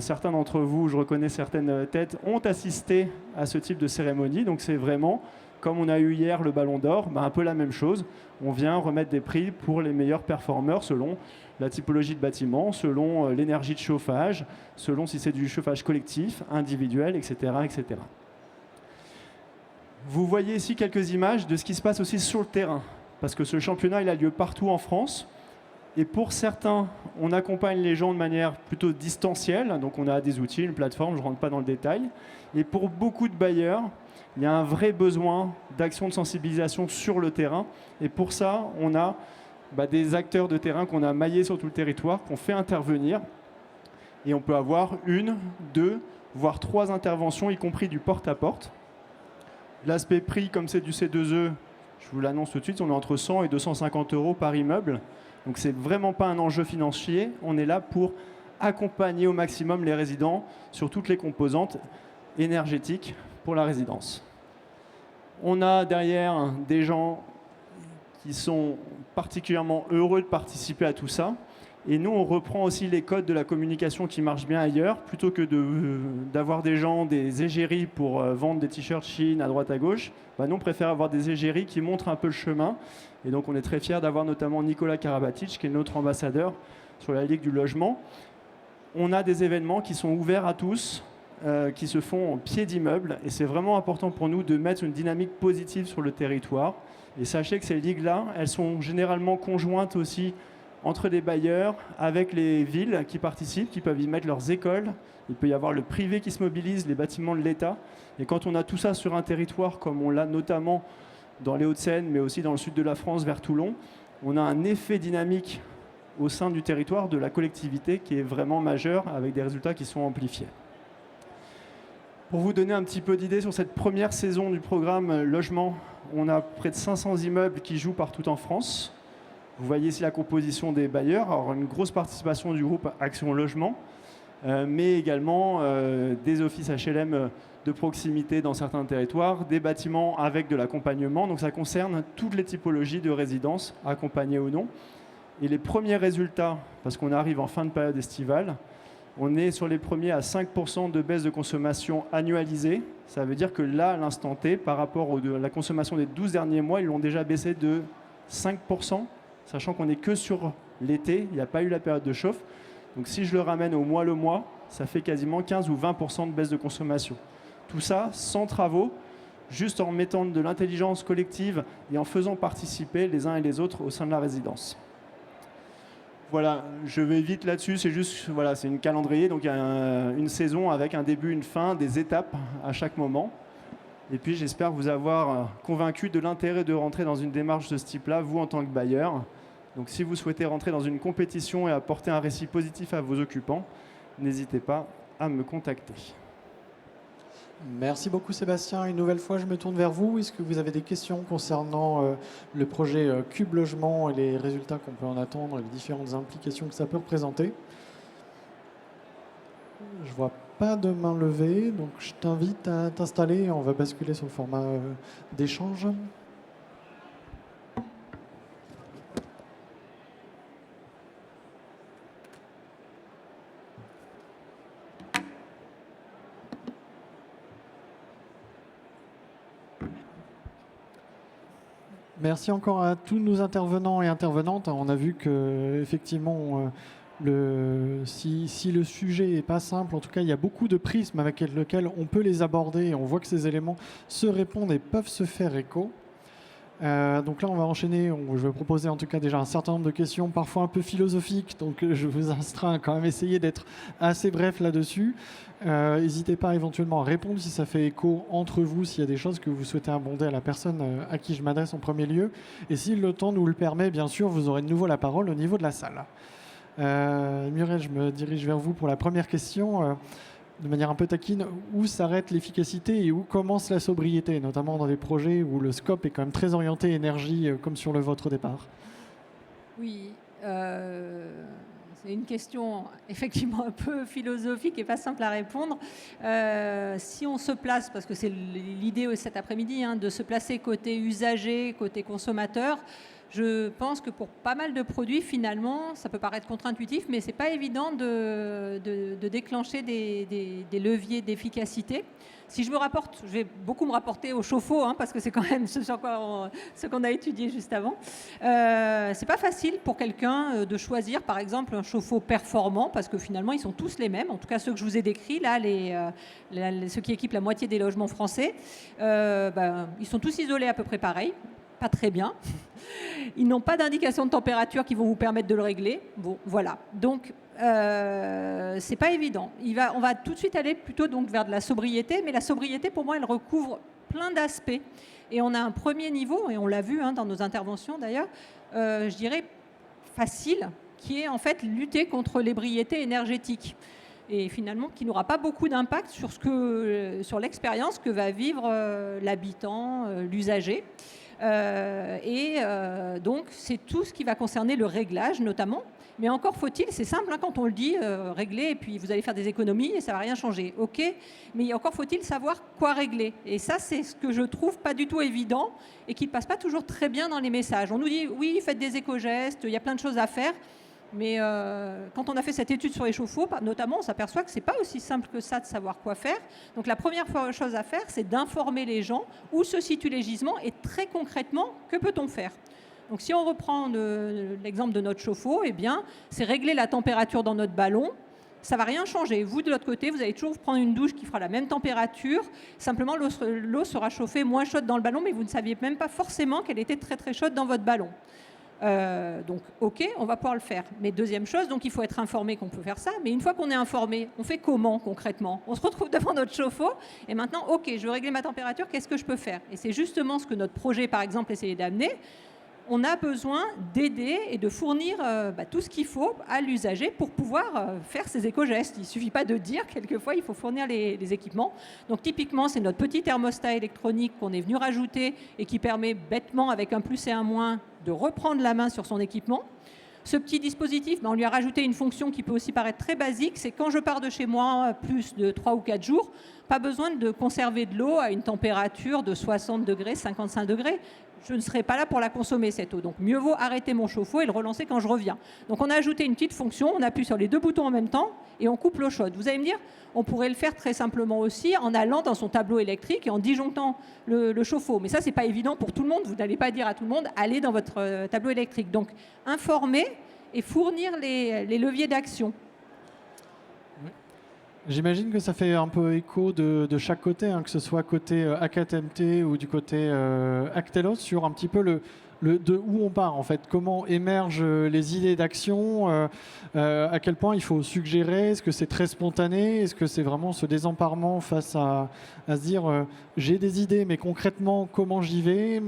Speaker 8: Certains d'entre vous, je reconnais certaines têtes, ont assisté à ce type de cérémonie. Donc c'est vraiment, comme on a eu hier le Ballon d'Or, un peu la même chose. On vient remettre des prix pour les meilleurs performeurs selon la typologie de bâtiment, selon l'énergie de chauffage, selon si c'est du chauffage collectif, individuel, etc., etc. Vous voyez ici quelques images de ce qui se passe aussi sur le terrain, parce que ce championnat, il a lieu partout en France. Et pour certains, on accompagne les gens de manière plutôt distancielle. Donc on a des outils, une plateforme, je ne rentre pas dans le détail. Et pour beaucoup de bailleurs, il y a un vrai besoin d'action de sensibilisation sur le terrain. Et pour ça, on a des acteurs de terrain qu'on a maillés sur tout le territoire, qu'on fait intervenir. Et on peut avoir 1, 2, voire 3 interventions, y compris du porte-à-porte. L'aspect prix, comme c'est du C2E, je vous l'annonce tout de suite, on est entre 100 et 250 € par immeuble. Donc ce n'est vraiment pas un enjeu financier. On est là pour accompagner au maximum les résidents sur toutes les composantes énergétiques pour la résidence. On a derrière des gens qui sont particulièrement heureux de participer à tout ça. Et nous, on reprend aussi les codes de la communication qui marchent bien ailleurs. Plutôt que d'avoir des gens, des égéries pour vendre des t-shirts Chine à droite à gauche, nous, on préfère avoir des égéries qui montrent un peu le chemin. Et donc, on est très fiers d'avoir notamment Nicolas Karabatic, qui est notre ambassadeur sur la Ligue du logement. On a des événements qui sont ouverts à tous, qui se font en pied d'immeuble. Et c'est vraiment important pour nous de mettre une dynamique positive sur le territoire. Et sachez que ces ligues-là, elles sont généralement conjointes aussi entre les bailleurs, avec les villes qui participent, qui peuvent y mettre leurs écoles. Il peut y avoir le privé qui se mobilise, les bâtiments de l'État. Et quand on a tout ça sur un territoire, comme on l'a notamment dans les Hauts-de-Seine, mais aussi dans le sud de la France, vers Toulon, on a un effet dynamique au sein du territoire, de la collectivité, qui est vraiment majeur, avec des résultats qui sont amplifiés. Pour vous donner un petit peu d'idée sur cette première saison du programme Logement, on a près de 500 immeubles qui jouent partout en France. Vous voyez ici la composition des bailleurs. Alors, une grosse participation du groupe Action Logement, mais également des offices HLM de proximité dans certains territoires, des bâtiments avec de l'accompagnement. Donc ça concerne toutes les typologies de résidences, accompagnées ou non. Et les premiers résultats, parce qu'on arrive en fin de période estivale, on est sur les premiers à 5% de baisse de consommation annualisée. Ça veut dire que là, à l'instant T, par rapport à la consommation des 12 derniers mois, ils l'ont déjà baissé de 5%. Sachant qu'on n'est que sur l'été, il n'y a pas eu la période de chauffe. Donc si je le ramène au mois le mois, ça fait quasiment 15 ou 20% de baisse de consommation. Tout ça sans travaux, juste en mettant de l'intelligence collective et en faisant participer les uns et les autres au sein de la résidence. Voilà, je vais vite là-dessus, c'est juste, voilà, c'est une calendrier, donc il y a une saison avec un début, une fin, des étapes à chaque moment. Et puis j'espère vous avoir convaincu de l'intérêt de rentrer dans une démarche de ce type-là, vous en tant que bailleur. Donc si vous souhaitez rentrer dans une compétition et apporter un récit positif à vos occupants, n'hésitez pas à me contacter.
Speaker 1: Merci beaucoup Sébastien. Une nouvelle fois, je me tourne vers vous. Est-ce que vous avez des questions concernant le projet Cube Logement et les résultats qu'on peut en attendre et les différentes implications que ça peut représenter? Je vois pas de main levée, donc je t'invite à t'installer et on va basculer sur le format d'échange. Merci encore à tous nos intervenants et intervenantes. On a vu que effectivement, si le sujet n'est pas simple, en tout cas, il y a beaucoup de prismes avec lesquels on peut les aborder. Et on voit que ces éléments se répondent et peuvent se faire écho. Donc là, on va enchaîner. Je vais proposer en tout cas déjà un certain nombre de questions, parfois un peu philosophiques. Donc je vous astreins à quand même essayer d'être assez bref là-dessus. N'hésitez pas éventuellement à répondre si ça fait écho entre vous, s'il y a des choses que vous souhaitez abonder à la personne à qui je m'adresse en premier lieu. Et si le temps nous le permet, bien sûr, vous aurez de nouveau la parole au niveau de la salle. Muriel, je me dirige vers vous pour la première question. De manière un peu taquine, où s'arrête l'efficacité et où commence la sobriété, notamment dans des projets où le scope est quand même très orienté énergie, comme sur le vôtre au départ?
Speaker 2: Oui, c'est une question effectivement un peu philosophique et pas simple à répondre. Si on se place, parce que c'est l'idée cet après-midi, de se placer côté usager, côté consommateur, je pense que pour pas mal de produits, finalement, ça peut paraître contre-intuitif, mais ce n'est pas évident de déclencher des leviers d'efficacité. Si je me rapporte, je vais beaucoup me rapporter au chauffe-eau, parce que c'est quand même ce qu'on a étudié juste avant. C'est pas facile pour quelqu'un de choisir, par exemple, un chauffe-eau performant, parce que finalement, ils sont tous les mêmes. En tout cas, ceux que je vous ai décrits, là, ceux qui équipent la moitié des logements français, ils sont tous isolés à peu près pareil. Pas très bien. Ils n'ont pas d'indication de température qui vont vous permettre de le régler. Bon, voilà. Donc, c'est pas évident. On va tout de suite aller plutôt donc vers de la sobriété, mais la sobriété, pour moi, elle recouvre plein d'aspects. Et on a un premier niveau, et on l'a vu dans nos interventions d'ailleurs, je dirais facile, qui est en fait lutter contre l'ébriété énergétique. Et finalement, qui n'aura pas beaucoup d'impact sur l'expérience que va vivre l'habitant, l'usager. Donc, c'est tout ce qui va concerner le réglage, notamment. Mais encore faut-il, c'est simple, quand on le dit, régler, et puis vous allez faire des économies et ça ne va rien changer. OK, mais encore faut-il savoir quoi régler. Et ça, c'est ce que je trouve pas du tout évident et qui ne passe pas toujours très bien dans les messages. On nous dit, oui, faites des éco-gestes, il y a plein de choses à faire. Mais quand on a fait cette étude sur les chauffe-eau, notamment, on s'aperçoit que ce n'est pas aussi simple que ça de savoir quoi faire. Donc la première chose à faire, c'est d'informer les gens où se situent les gisements et très concrètement, que peut-on faire? Donc si on reprend l'exemple de notre chauffe-eau, eh bien, c'est régler la température dans notre ballon. Ça ne va rien changer. Vous, de l'autre côté, vous allez toujours prendre une douche qui fera la même température. Simplement, l'eau sera chauffée moins chaude dans le ballon, mais vous ne saviez même pas forcément qu'elle était très très chaude dans votre ballon. Donc, OK, on va pouvoir le faire. Mais deuxième chose, donc il faut être informé qu'on peut faire ça. Mais une fois qu'on est informé, on fait comment concrètement? On se retrouve devant notre chauffe-eau et maintenant, OK, je veux régler ma température, qu'est-ce que je peux faire? Et c'est justement ce que notre projet, par exemple, essayait d'amener. On a besoin d'aider et de fournir tout ce qu'il faut à l'usager pour pouvoir faire ses éco-gestes. Il ne suffit pas de dire, quelquefois, il faut fournir les équipements. Donc typiquement, c'est notre petit thermostat électronique qu'on est venu rajouter et qui permet bêtement, avec un plus et un moins, de reprendre la main sur son équipement. Ce petit dispositif, on lui a rajouté une fonction qui peut aussi paraître très basique, c'est quand je pars de chez moi plus de 3 ou 4 jours, pas besoin de conserver de l'eau à une température de 60 degrés, 55 degrés. Je ne serai pas là pour la consommer, cette eau. Donc, mieux vaut arrêter mon chauffe-eau et le relancer quand je reviens. Donc, on a ajouté une petite fonction, on appuie sur les deux boutons en même temps et on coupe l'eau chaude. Vous allez me dire, on pourrait le faire très simplement aussi en allant dans son tableau électrique et en disjonctant le chauffe-eau. Mais ça, ce n'est pas évident pour tout le monde. Vous n'allez pas dire à tout le monde, allez dans votre tableau électrique. Donc, informer et fournir les leviers d'action.
Speaker 1: J'imagine que ça fait un peu écho de chaque côté, hein, que ce soit côté ACATMT ou du côté Actelos, sur un petit peu de où on part en fait, comment émergent les idées d'action, à quel point il faut suggérer, est-ce que c'est très spontané, est-ce que c'est vraiment ce désemparement face à se dire j'ai des idées mais concrètement comment j'y vais,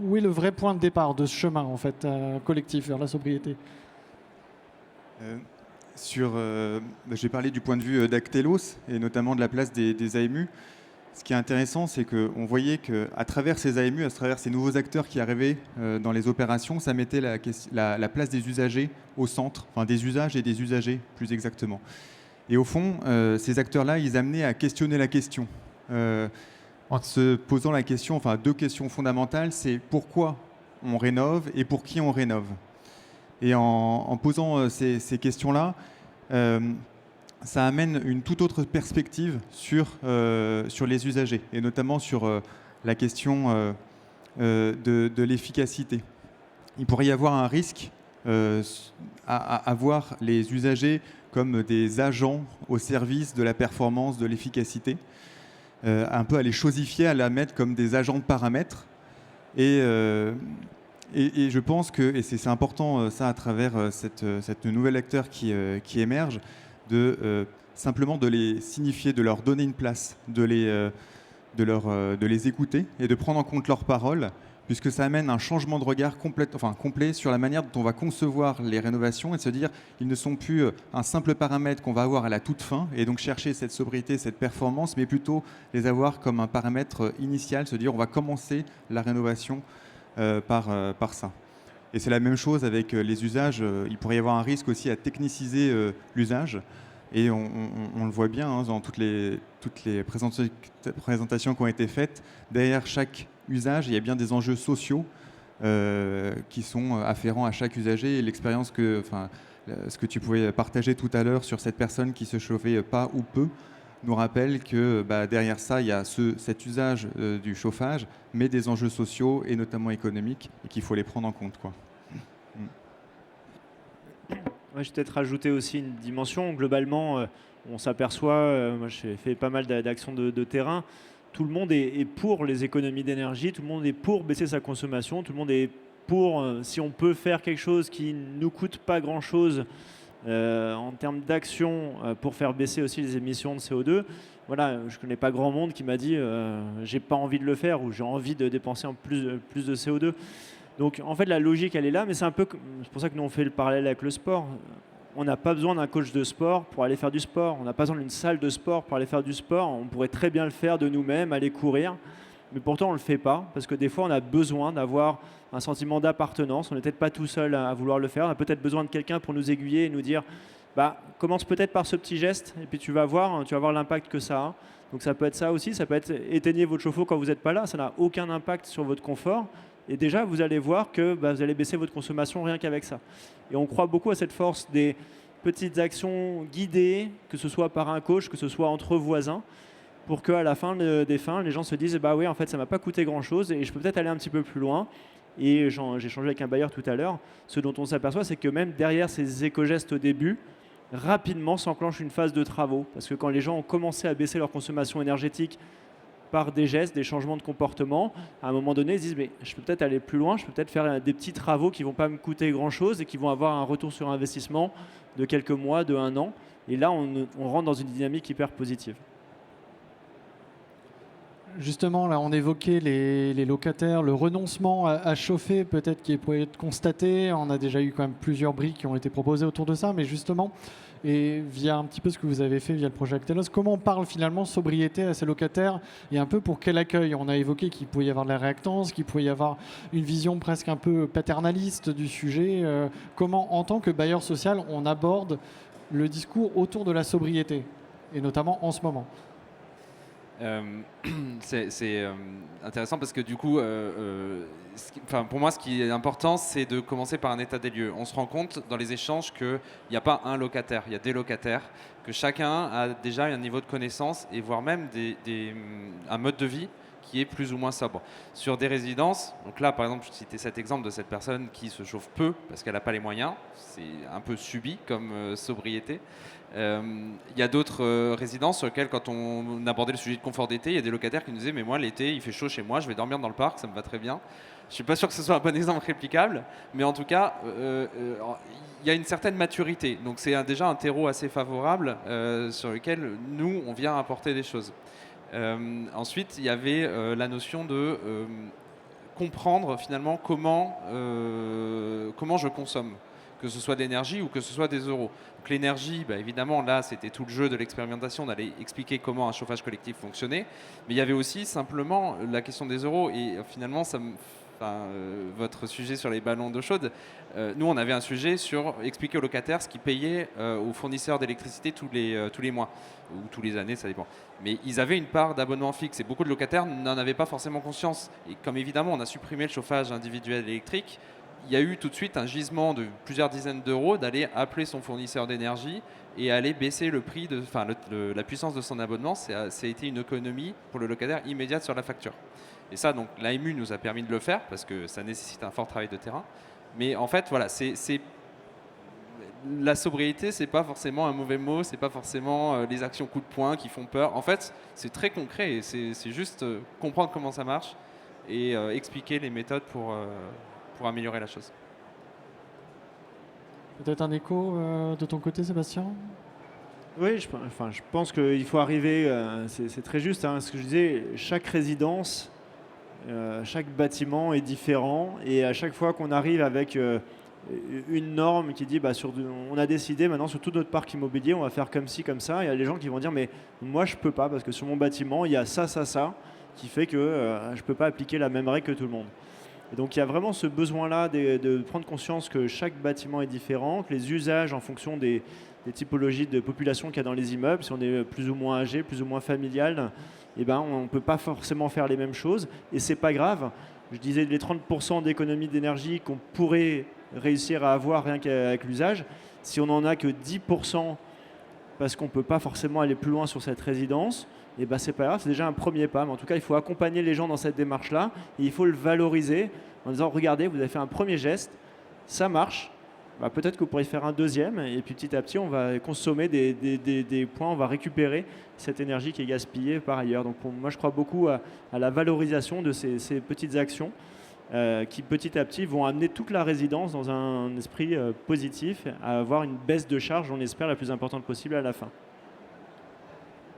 Speaker 1: où est le vrai point de départ de ce chemin en fait collectif vers la sobriété?
Speaker 4: J'ai parlé du point de vue d'Actelos et notamment de la place des AMU. Ce qui est intéressant, c'est qu'on voyait qu'à travers ces AMU, à travers ces nouveaux acteurs qui arrivaient dans les opérations, ça mettait la place des usagers au centre, enfin des usages et des usagers plus exactement. Et au fond, ces acteurs-là, ils amenaient à questionner la question. En se posant la question, enfin deux questions fondamentales, c'est pourquoi on rénove et pour qui on rénove. Et en posant ces questions-là, ça amène une toute autre perspective sur les usagers, et notamment sur la question de l'efficacité. Il pourrait y avoir un risque à voir les usagers comme des agents au service de la performance, de l'efficacité, un peu à les chosifier, à la mettre comme des agents de paramètres. Et je pense que, et c'est important ça à travers cette nouvel acteur qui émerge, simplement de les signifier, de leur donner une place, de les écouter et de prendre en compte leurs paroles, puisque ça amène un changement de regard complet sur la manière dont on va concevoir les rénovations et de se dire qu'ils ne sont plus un simple paramètre qu'on va avoir à la toute fin et donc chercher cette sobriété, cette performance, mais plutôt les avoir comme un paramètre initial, se dire on va commencer la rénovation par ça. Et c'est la même chose avec les usages. Il pourrait y avoir un risque aussi à techniciser l'usage. Et on le voit bien hein, dans toutes les présentations qui ont été faites. Derrière chaque usage, il y a bien des enjeux sociaux qui sont afférents à chaque usager. Et l'expérience ce que tu pouvais partager tout à l'heure sur cette personne qui se chauffait pas ou peu, nous rappelle que derrière ça, il y a cet usage du chauffage, mais des enjeux sociaux et notamment économiques, et qu'il faut les prendre en compte, quoi.
Speaker 8: Ouais, je vais peut-être rajouter aussi une dimension. Globalement, on s'aperçoit, moi j'ai fait pas mal d'actions de terrain, tout le monde est pour les économies d'énergie, tout le monde est pour baisser sa consommation, tout le monde est pour, si on peut faire quelque chose qui ne nous coûte pas grand-chose, en termes d'action pour faire baisser aussi les émissions de CO2. Voilà, je ne connais pas grand monde qui m'a dit j'ai pas envie de le faire ou j'ai envie de dépenser plus de CO2. Donc en fait la logique elle est là, mais c'est pour ça que nous on fait le parallèle avec le sport. On n'a pas besoin d'un coach de sport pour aller faire du sport, on n'a pas besoin d'une salle de sport pour aller faire du sport, on pourrait très bien le faire de nous-mêmes, aller courir, mais pourtant on ne le fait pas, parce que des fois on a besoin d'avoir un sentiment d'appartenance, on n'est peut-être pas tout seul à vouloir le faire, on a peut-être besoin de quelqu'un pour nous aiguiller et nous dire commence peut-être par ce petit geste et puis tu vas voir l'impact que ça a. Donc ça peut être ça aussi, ça peut être éteignez votre chauffe-eau quand vous n'êtes pas là, ça n'a aucun impact sur votre confort et déjà vous allez voir que vous allez baisser votre consommation rien qu'avec ça. Et on croit beaucoup à cette force des petites actions guidées, que ce soit par un coach, que ce soit entre voisins, pour qu'à la fin des fins, les gens se disent oui, en fait ça ne m'a pas coûté grand-chose et je peux peut-être aller un petit peu plus loin. Et j'ai changé avec un bailleur tout à l'heure. Ce dont on s'aperçoit, c'est que même derrière ces éco-gestes au début, rapidement s'enclenche une phase de travaux. Parce que quand les gens ont commencé à baisser leur consommation énergétique par des gestes, des changements de comportement, à un moment donné, ils se disent mais je peux peut-être aller plus loin, je peux peut-être faire des petits travaux qui ne vont pas me coûter grand-chose et qui vont avoir un retour sur investissement de quelques mois, de 1 an. Et là, on rentre dans une dynamique hyper positive.
Speaker 1: Justement, là, on évoquait les locataires, le renoncement à chauffer, peut-être qui peut être constaté. On a déjà eu quand même plusieurs briques qui ont été proposées autour de ça, mais justement, et via un petit peu ce que vous avez fait via le projet Actelos, comment on parle finalement sobriété à ces locataires et un peu pour quel accueil? On a évoqué qu'il pouvait y avoir de la réactance, qu'il pouvait y avoir une vision presque un peu paternaliste du sujet. Comment, en tant que bailleur social, on aborde le discours autour de la sobriété, et notamment en ce moment?
Speaker 5: C'est intéressant parce que du coup, pour moi, ce qui est important, c'est de commencer par un état des lieux. On se rend compte dans les échanges qu'il n'y a pas un locataire, il y a des locataires, que chacun a déjà un niveau de connaissance et voire même un mode de vie qui est plus ou moins sobre. Sur des résidences, donc là par exemple je citais cet exemple de cette personne qui se chauffe peu parce qu'elle n'a pas les moyens, c'est un peu subi comme sobriété. Il y a d'autres résidences sur lesquelles quand on abordait le sujet de confort d'été, il y a des locataires qui nous disaient mais moi l'été il fait chaud chez moi, je vais dormir dans le parc, ça me va très bien. Je ne suis pas sûr que ce soit un bon exemple réplicable, mais en tout cas il y a une certaine maturité, donc c'est déjà un terreau assez favorable sur lequel nous on vient apporter des choses. Ensuite, il y avait la notion de comprendre finalement comment je consomme, que ce soit de l'énergie ou que ce soit des euros. Donc l'énergie, bah, évidemment, là, c'était tout le jeu de l'expérimentation, d'aller expliquer comment un chauffage collectif fonctionnait, mais il y avait aussi simplement la question des euros, et finalement, votre sujet sur les ballons d'eau chaude, nous, on avait un sujet sur expliquer aux locataires ce qu'ils payaient aux fournisseurs d'électricité tous les mois, ou tous les années, ça dépend. Mais ils avaient une part d'abonnement fixe et beaucoup de locataires n'en avaient pas forcément conscience. Et comme évidemment on a supprimé le chauffage individuel électrique, il y a eu tout de suite un gisement de plusieurs dizaines d'euros d'aller appeler son fournisseur d'énergie et aller baisser le prix, la puissance de son abonnement. Ça a été une économie pour le locataire immédiate sur la facture. Et ça, donc l'AMU nous a permis de le faire parce que ça nécessite un fort travail de terrain. Mais en fait, voilà, la sobriété, c'est pas forcément un mauvais mot, c'est pas forcément les actions coup de poing qui font peur. En fait, c'est très concret et c'est juste comprendre comment ça marche et expliquer les méthodes pour améliorer la chose.
Speaker 1: Peut-être un écho de ton côté, Sébastien?
Speaker 8: Oui, je pense qu'il faut arriver, c'est très juste, hein, ce que je disais, chaque résidence, chaque bâtiment est différent et à chaque fois qu'on arrive avec une norme qui dit on a décidé maintenant sur tout notre parc immobilier on va faire comme ci comme ça, il y a des gens qui vont dire mais moi je peux pas parce que sur mon bâtiment il y a ça qui fait que je peux pas appliquer la même règle que tout le monde. Et donc il y a vraiment ce besoin là de prendre conscience que chaque bâtiment est différent, que les usages en fonction des typologies de population qu'il y a dans les immeubles, si on est plus ou moins âgé, plus ou moins familial, on ne peut pas forcément faire les mêmes choses et c'est pas grave. Je disais les 30% d'économie d'énergie qu'on pourrait réussir à avoir rien qu'avec l'usage. Si on n'en a que 10% parce qu'on ne peut pas forcément aller plus loin sur cette résidence, c'est pas grave, c'est déjà un premier pas. Mais en tout cas, il faut accompagner les gens dans cette démarche-là et il faut le valoriser en disant regardez, vous avez fait un premier geste, ça marche, peut-être que vous pourrez faire un deuxième et puis petit à petit, on va consommer des points, on va récupérer cette énergie qui est gaspillée par ailleurs. Donc moi, je crois beaucoup à la valorisation de ces petites actions qui petit à petit vont amener toute la résidence dans un esprit positif, à avoir une baisse de charge, on espère, la plus importante possible à la fin.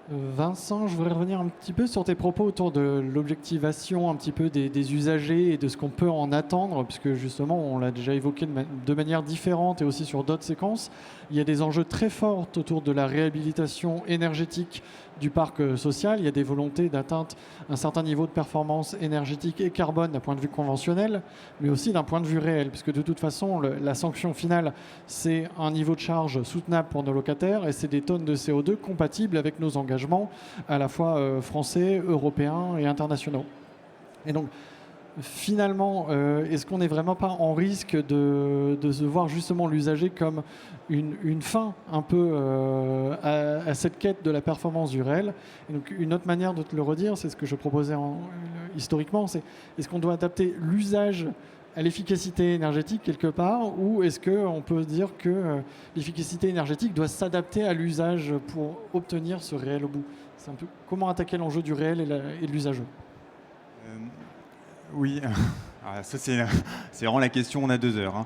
Speaker 1: Vincent, je voudrais revenir un petit peu sur tes propos autour de l'objectivation un petit peu des usagers et de ce qu'on peut en attendre, puisque justement, on l'a déjà évoqué de manière différente et aussi sur d'autres séquences. Il y a des enjeux très forts autour de la réhabilitation énergétique du parc social. Il y a des volontés d'atteindre un certain niveau de performance énergétique et carbone d'un point de vue conventionnel, mais aussi d'un point de vue réel, puisque de toute façon, la sanction finale, c'est un niveau de charge soutenable pour nos locataires et c'est des tonnes de CO2 compatibles avec nos engagements à la fois français, européens et internationaux. Et donc, finalement, est-ce qu'on n'est vraiment pas en risque de se voir justement l'usager comme une fin un peu à cette quête de la performance du réel? Et donc, une autre manière de te le redire, c'est ce que je proposais historiquement, c'est est-ce qu'on doit adapter l'usage à l'efficacité énergétique quelque part, ou est-ce qu'on peut dire que l'efficacité énergétique doit s'adapter à l'usage pour obtenir ce réel au bout? C'est un peu comment attaquer l'enjeu du réel et de l'usage.
Speaker 4: Oui, alors ça c'est vraiment la question, on a 2 heures.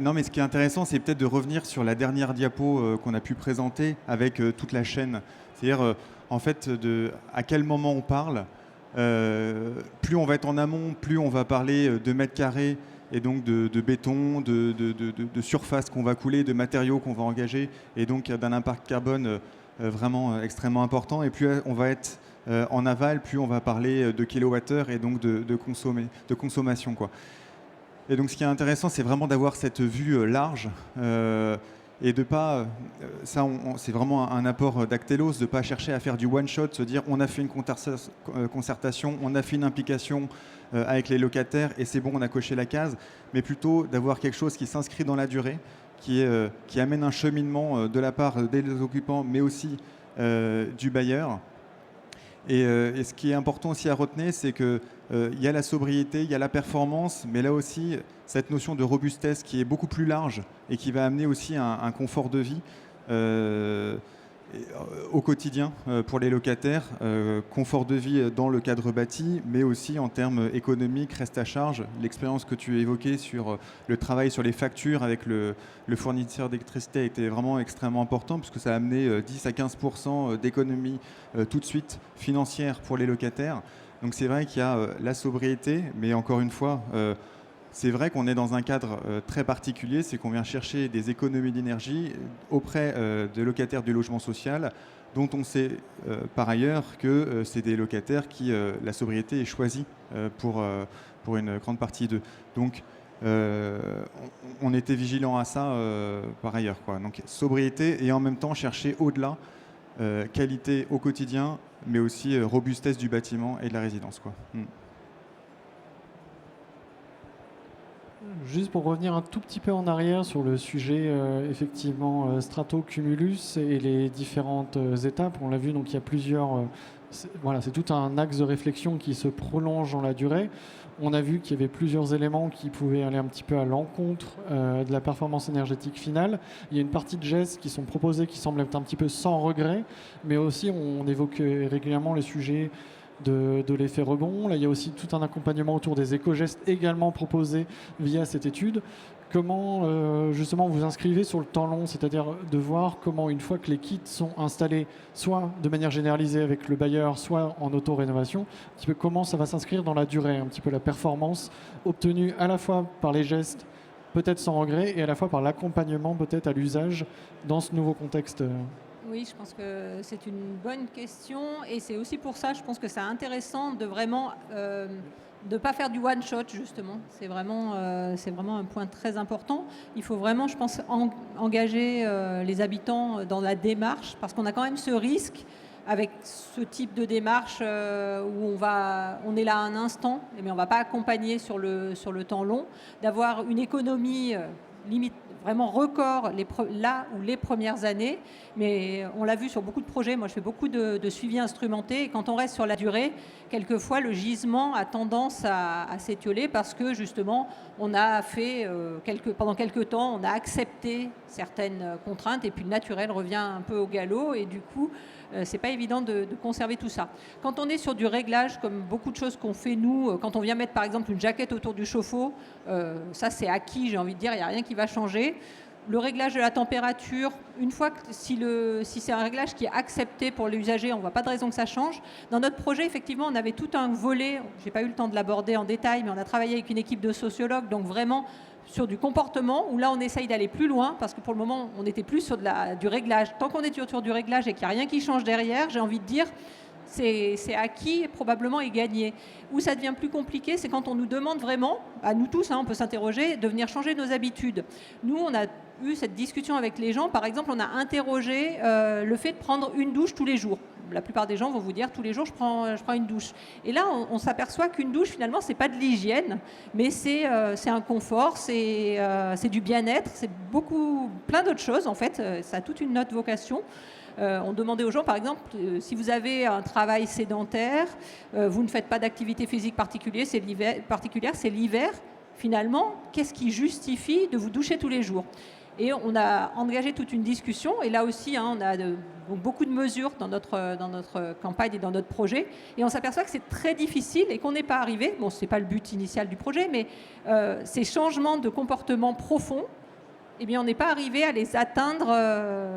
Speaker 4: Non, mais ce qui est intéressant, c'est peut-être de revenir sur la dernière diapo qu'on a pu présenter avec toute la chaîne. C'est-à-dire, en fait, à quel moment on parle. Plus on va être en amont, plus on va parler de mètres carrés et donc de béton, de surface qu'on va couler, de matériaux qu'on va engager et donc d'un impact carbone vraiment extrêmement important. Et plus on va être en aval, plus on va parler de kilowattheures et donc de consommation, quoi. Et donc ce qui est intéressant, c'est vraiment d'avoir cette vue large et de pas, c'est vraiment un apport d'Actelos, de ne pas chercher à faire du one-shot, se dire on a fait une concertation, on a fait une implication avec les locataires et c'est bon, on a coché la case, mais plutôt d'avoir quelque chose qui s'inscrit dans la durée, qui amène un cheminement de la part des occupants, mais aussi du bailleur. Et ce qui est important aussi à retenir, c'est qu'il y a la sobriété, il y a la performance, mais là aussi, cette notion de robustesse qui est beaucoup plus large et qui va amener aussi un confort de vie au quotidien pour les locataires, confort de vie dans le cadre bâti, mais aussi en termes économiques, reste à charge. L'expérience que tu évoquais sur le travail sur les factures avec le fournisseur d'électricité a été vraiment extrêmement important, puisque ça a amené 10 à 15% d'économie tout de suite financière pour les locataires. Donc c'est vrai qu'il y a la sobriété, mais encore une fois, c'est vrai qu'on est dans un cadre très particulier, c'est qu'on vient chercher des économies d'énergie auprès de locataires du logement social, dont on sait par ailleurs que c'est des locataires qui, la sobriété est choisie pour une grande partie d'eux. Donc on était vigilant à ça par ailleurs, quoi. Donc sobriété et en même temps chercher au-delà qualité au quotidien, mais aussi robustesse du bâtiment et de la résidence, quoi.
Speaker 1: Juste pour revenir un tout petit peu en arrière sur le sujet effectivement strato-cumulus et les différentes étapes, on l'a vu, donc il y a plusieurs, c'est tout un axe de réflexion qui se prolonge dans la durée. On a vu qu'il y avait plusieurs éléments qui pouvaient aller un petit peu à l'encontre de la performance énergétique finale. Il y a une partie de gestes qui sont proposés qui semblent être un petit peu sans regret, mais aussi on évoque régulièrement les sujets de l'effet rebond. Là, il y a aussi tout un accompagnement autour des éco-gestes également proposés via cette étude. Comment justement vous inscrivez sur le temps long, c'est-à-dire de voir comment une fois que les kits sont installés, soit de manière généralisée avec le bailleur, soit en auto-rénovation, un petit peu comment ça va s'inscrire dans la durée, un petit peu la performance obtenue à la fois par les gestes, peut-être sans regret, et à la fois par l'accompagnement peut-être à l'usage dans ce nouveau contexte.
Speaker 2: Oui, je pense que c'est une bonne question et c'est aussi pour ça, je pense que c'est intéressant de vraiment de pas faire du one shot justement. C'est vraiment un point très important. Il faut vraiment, je pense, engager les habitants dans la démarche parce qu'on a quand même ce risque avec ce type de démarche où on est là un instant, mais on va pas accompagner sur le temps long, d'avoir une économie limite vraiment record les premières années, mais on l'a vu sur beaucoup de projets. Moi, je fais beaucoup de suivi instrumenté et quand on reste sur la durée, quelquefois le gisement a tendance à s'étioler parce que justement, on a fait pendant quelques temps, on a accepté certaines contraintes et puis le naturel revient un peu au galop et du coup, c'est pas évident de conserver tout ça. Quand on est sur du réglage, comme beaucoup de choses qu'on fait nous, quand on vient mettre par exemple une jaquette autour du chauffe-eau, ça c'est acquis, j'ai envie de dire, il n'y a rien qui va changer. Le réglage de la température, une fois que si c'est un réglage qui est accepté pour l'usager, on ne voit pas de raison que ça change. Dans notre projet, effectivement, on avait tout un volet, je n'ai pas eu le temps de l'aborder en détail, mais on a travaillé avec une équipe de sociologues, donc vraiment sur du comportement, où là on essaye d'aller plus loin, parce que pour le moment on était plus sur du réglage. Tant qu'on est sur du réglage et qu'il n'y a rien qui change derrière, j'ai envie de dire, c'est acquis probablement et gagné. Où ça devient plus compliqué, c'est quand on nous demande vraiment, à nous tous, on peut s'interroger, de venir changer nos habitudes. Nous, on a eu cette discussion avec les gens. Par exemple, on a interrogé le fait de prendre une douche tous les jours. La plupart des gens vont vous dire tous les jours je prends une douche. Et là, on s'aperçoit qu'une douche, finalement, c'est pas de l'hygiène, mais c'est un confort, c'est du bien-être, c'est plein d'autres choses en fait. Ça a toute une autre vocation. On demandait aux gens, par exemple, si vous avez un travail sédentaire, vous ne faites pas d'activité physique particulière, c'est l'hiver. Finalement, qu'est-ce qui justifie de vous doucher tous les jours ? Et on a engagé toute une discussion. Et là aussi, on a beaucoup de mesures dans notre campagne et dans notre projet. Et on s'aperçoit que c'est très difficile et qu'on n'est pas arrivé. Bon, ce n'est pas le but initial du projet, mais ces changements de comportement profonds, eh bien, on n'est pas arrivé à les atteindre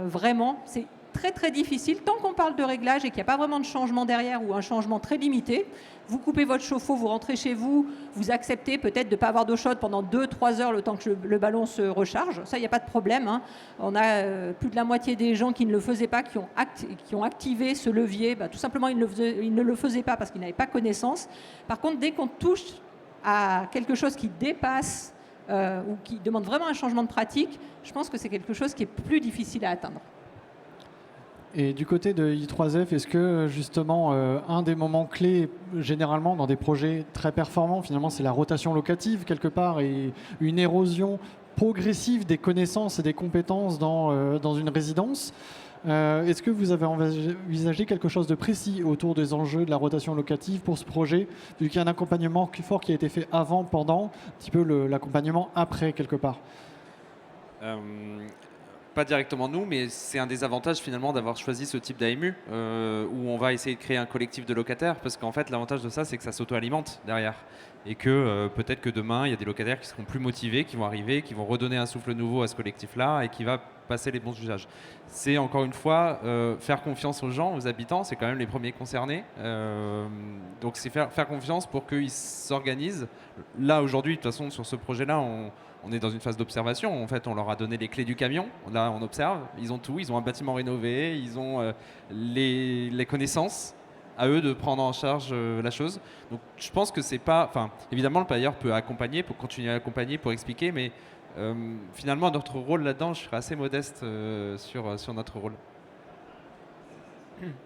Speaker 2: vraiment. C'est très très difficile. Tant qu'on parle de réglage et qu'il n'y a pas vraiment de changement derrière ou un changement très limité, vous coupez votre chauffe-eau, vous rentrez chez vous, vous acceptez peut-être de ne pas avoir d'eau chaude pendant 2-3 heures le temps que le ballon se recharge. Ça, il n'y a pas de problème. On a plus de la moitié des gens qui ne le faisaient pas, qui ont activé ce levier. Tout simplement, ils ne le faisaient pas parce qu'ils n'avaient pas connaissance. Par contre, dès qu'on touche à quelque chose qui dépasse ou qui demande vraiment un changement de pratique, je pense que c'est quelque chose qui est plus difficile à atteindre.
Speaker 1: Et du côté de I3F, est-ce que justement un des moments clés généralement dans des projets très performants, finalement c'est la rotation locative quelque part et une érosion progressive des connaissances et des compétences dans une résidence. Est-ce que vous avez envisagé quelque chose de précis autour des enjeux de la rotation locative pour ce projet, vu qu'il y a un accompagnement fort qui a été fait avant, pendant, un petit peu l'accompagnement après quelque part?
Speaker 5: Pas directement nous, mais c'est un des avantages finalement d'avoir choisi ce type d'AMU, où on va essayer de créer un collectif de locataires, parce qu'en fait l'avantage de ça c'est que ça s'auto-alimente derrière, et que peut-être que demain il y a des locataires qui seront plus motivés, qui vont arriver, qui vont redonner un souffle nouveau à ce collectif-là et qui va passer les bons usages. C'est encore une fois faire confiance aux gens, aux habitants, c'est quand même les premiers concernés, donc c'est faire confiance pour qu'ils s'organisent. Là aujourd'hui de toute façon sur ce projet-là on est dans une phase d'observation. En fait, on leur a donné les clés du camion. Là, on observe. Ils ont tout. Ils ont un bâtiment rénové. Ils ont les connaissances. À eux de prendre en charge la chose. Donc, je pense que c'est pas. Enfin, évidemment, le bailleur peut accompagner, peut continuer à accompagner, pour expliquer, mais finalement, notre rôle là-dedans, je serais assez modeste sur notre rôle.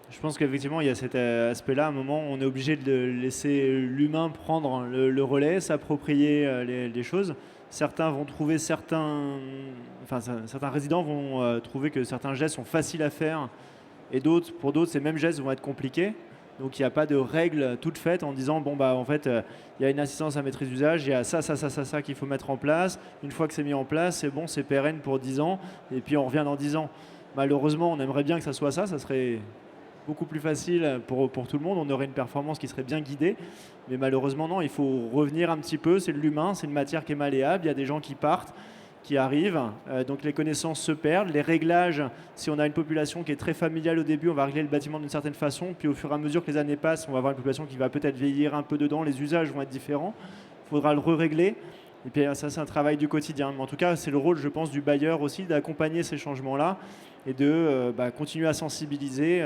Speaker 8: Je pense qu'effectivement, il y a cet aspect-là. À un moment, on est obligé de laisser l'humain prendre le relais, s'approprier les choses. Certains vont trouver certains résidents vont trouver que certains gestes sont faciles à faire, et pour d'autres, ces mêmes gestes vont être compliqués. Donc, il n'y a pas de règle toute faite en disant bon bah en fait, il y a une assistance à maîtrise d'usage, il y a ça qu'il faut mettre en place. Une fois que c'est mis en place, c'est bon, c'est pérenne pour 10 ans, et puis on revient dans 10 ans. Malheureusement, on aimerait bien que ça soit ça serait beaucoup plus facile pour tout le monde, on aurait une performance qui serait bien guidée, mais malheureusement non, il faut revenir un petit peu, c'est de l'humain, c'est une matière qui est malléable, il y a des gens qui partent, qui arrivent, donc les connaissances se perdent, les réglages, si on a une population qui est très familiale au début, on va régler le bâtiment d'une certaine façon, puis au fur et à mesure que les années passent, on va avoir une population qui va peut-être vieillir un peu dedans, les usages vont être différents, il faudra le re-régler. Et puis ça, c'est un travail du quotidien. Mais en tout cas, c'est le rôle, je pense, du bailleur aussi d'accompagner ces changements-là et de continuer à sensibiliser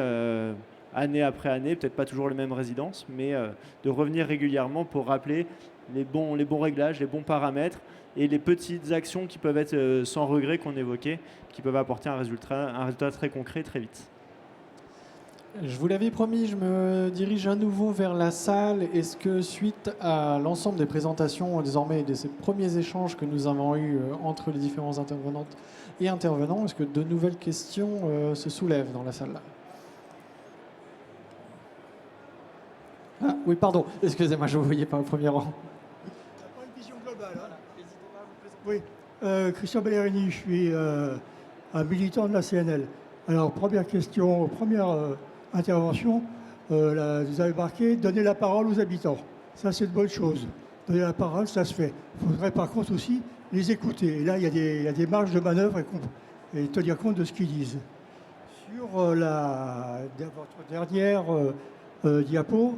Speaker 8: année après année, peut-être pas toujours les mêmes résidences, mais de revenir régulièrement pour rappeler les bons réglages, les bons paramètres et les petites actions qui peuvent être sans regret qu'on évoquait, qui peuvent apporter un résultat très concret très vite.
Speaker 1: Je vous l'avais promis, je me dirige à nouveau vers la salle. Est-ce que suite à l'ensemble des présentations désormais et de ces premiers échanges que nous avons eus entre les différents intervenantes et intervenants, est-ce que de nouvelles questions se soulèvent dans la salle là? Ah oui, pardon, excusez-moi, je ne vous voyais pas au premier rang.
Speaker 9: Il n'y a pas une vision globale. Oui, Christian Bellerini, je suis un militant de la CNL. Alors, première question, première intervention, vous avez marqué donner la parole aux habitants. Ça, c'est une bonne chose. Donner la parole, ça se fait. Il faudrait par contre aussi les écouter. Et là, il y a des marges de manœuvre et tenir compte de ce qu'ils disent. Sur votre dernière diapo,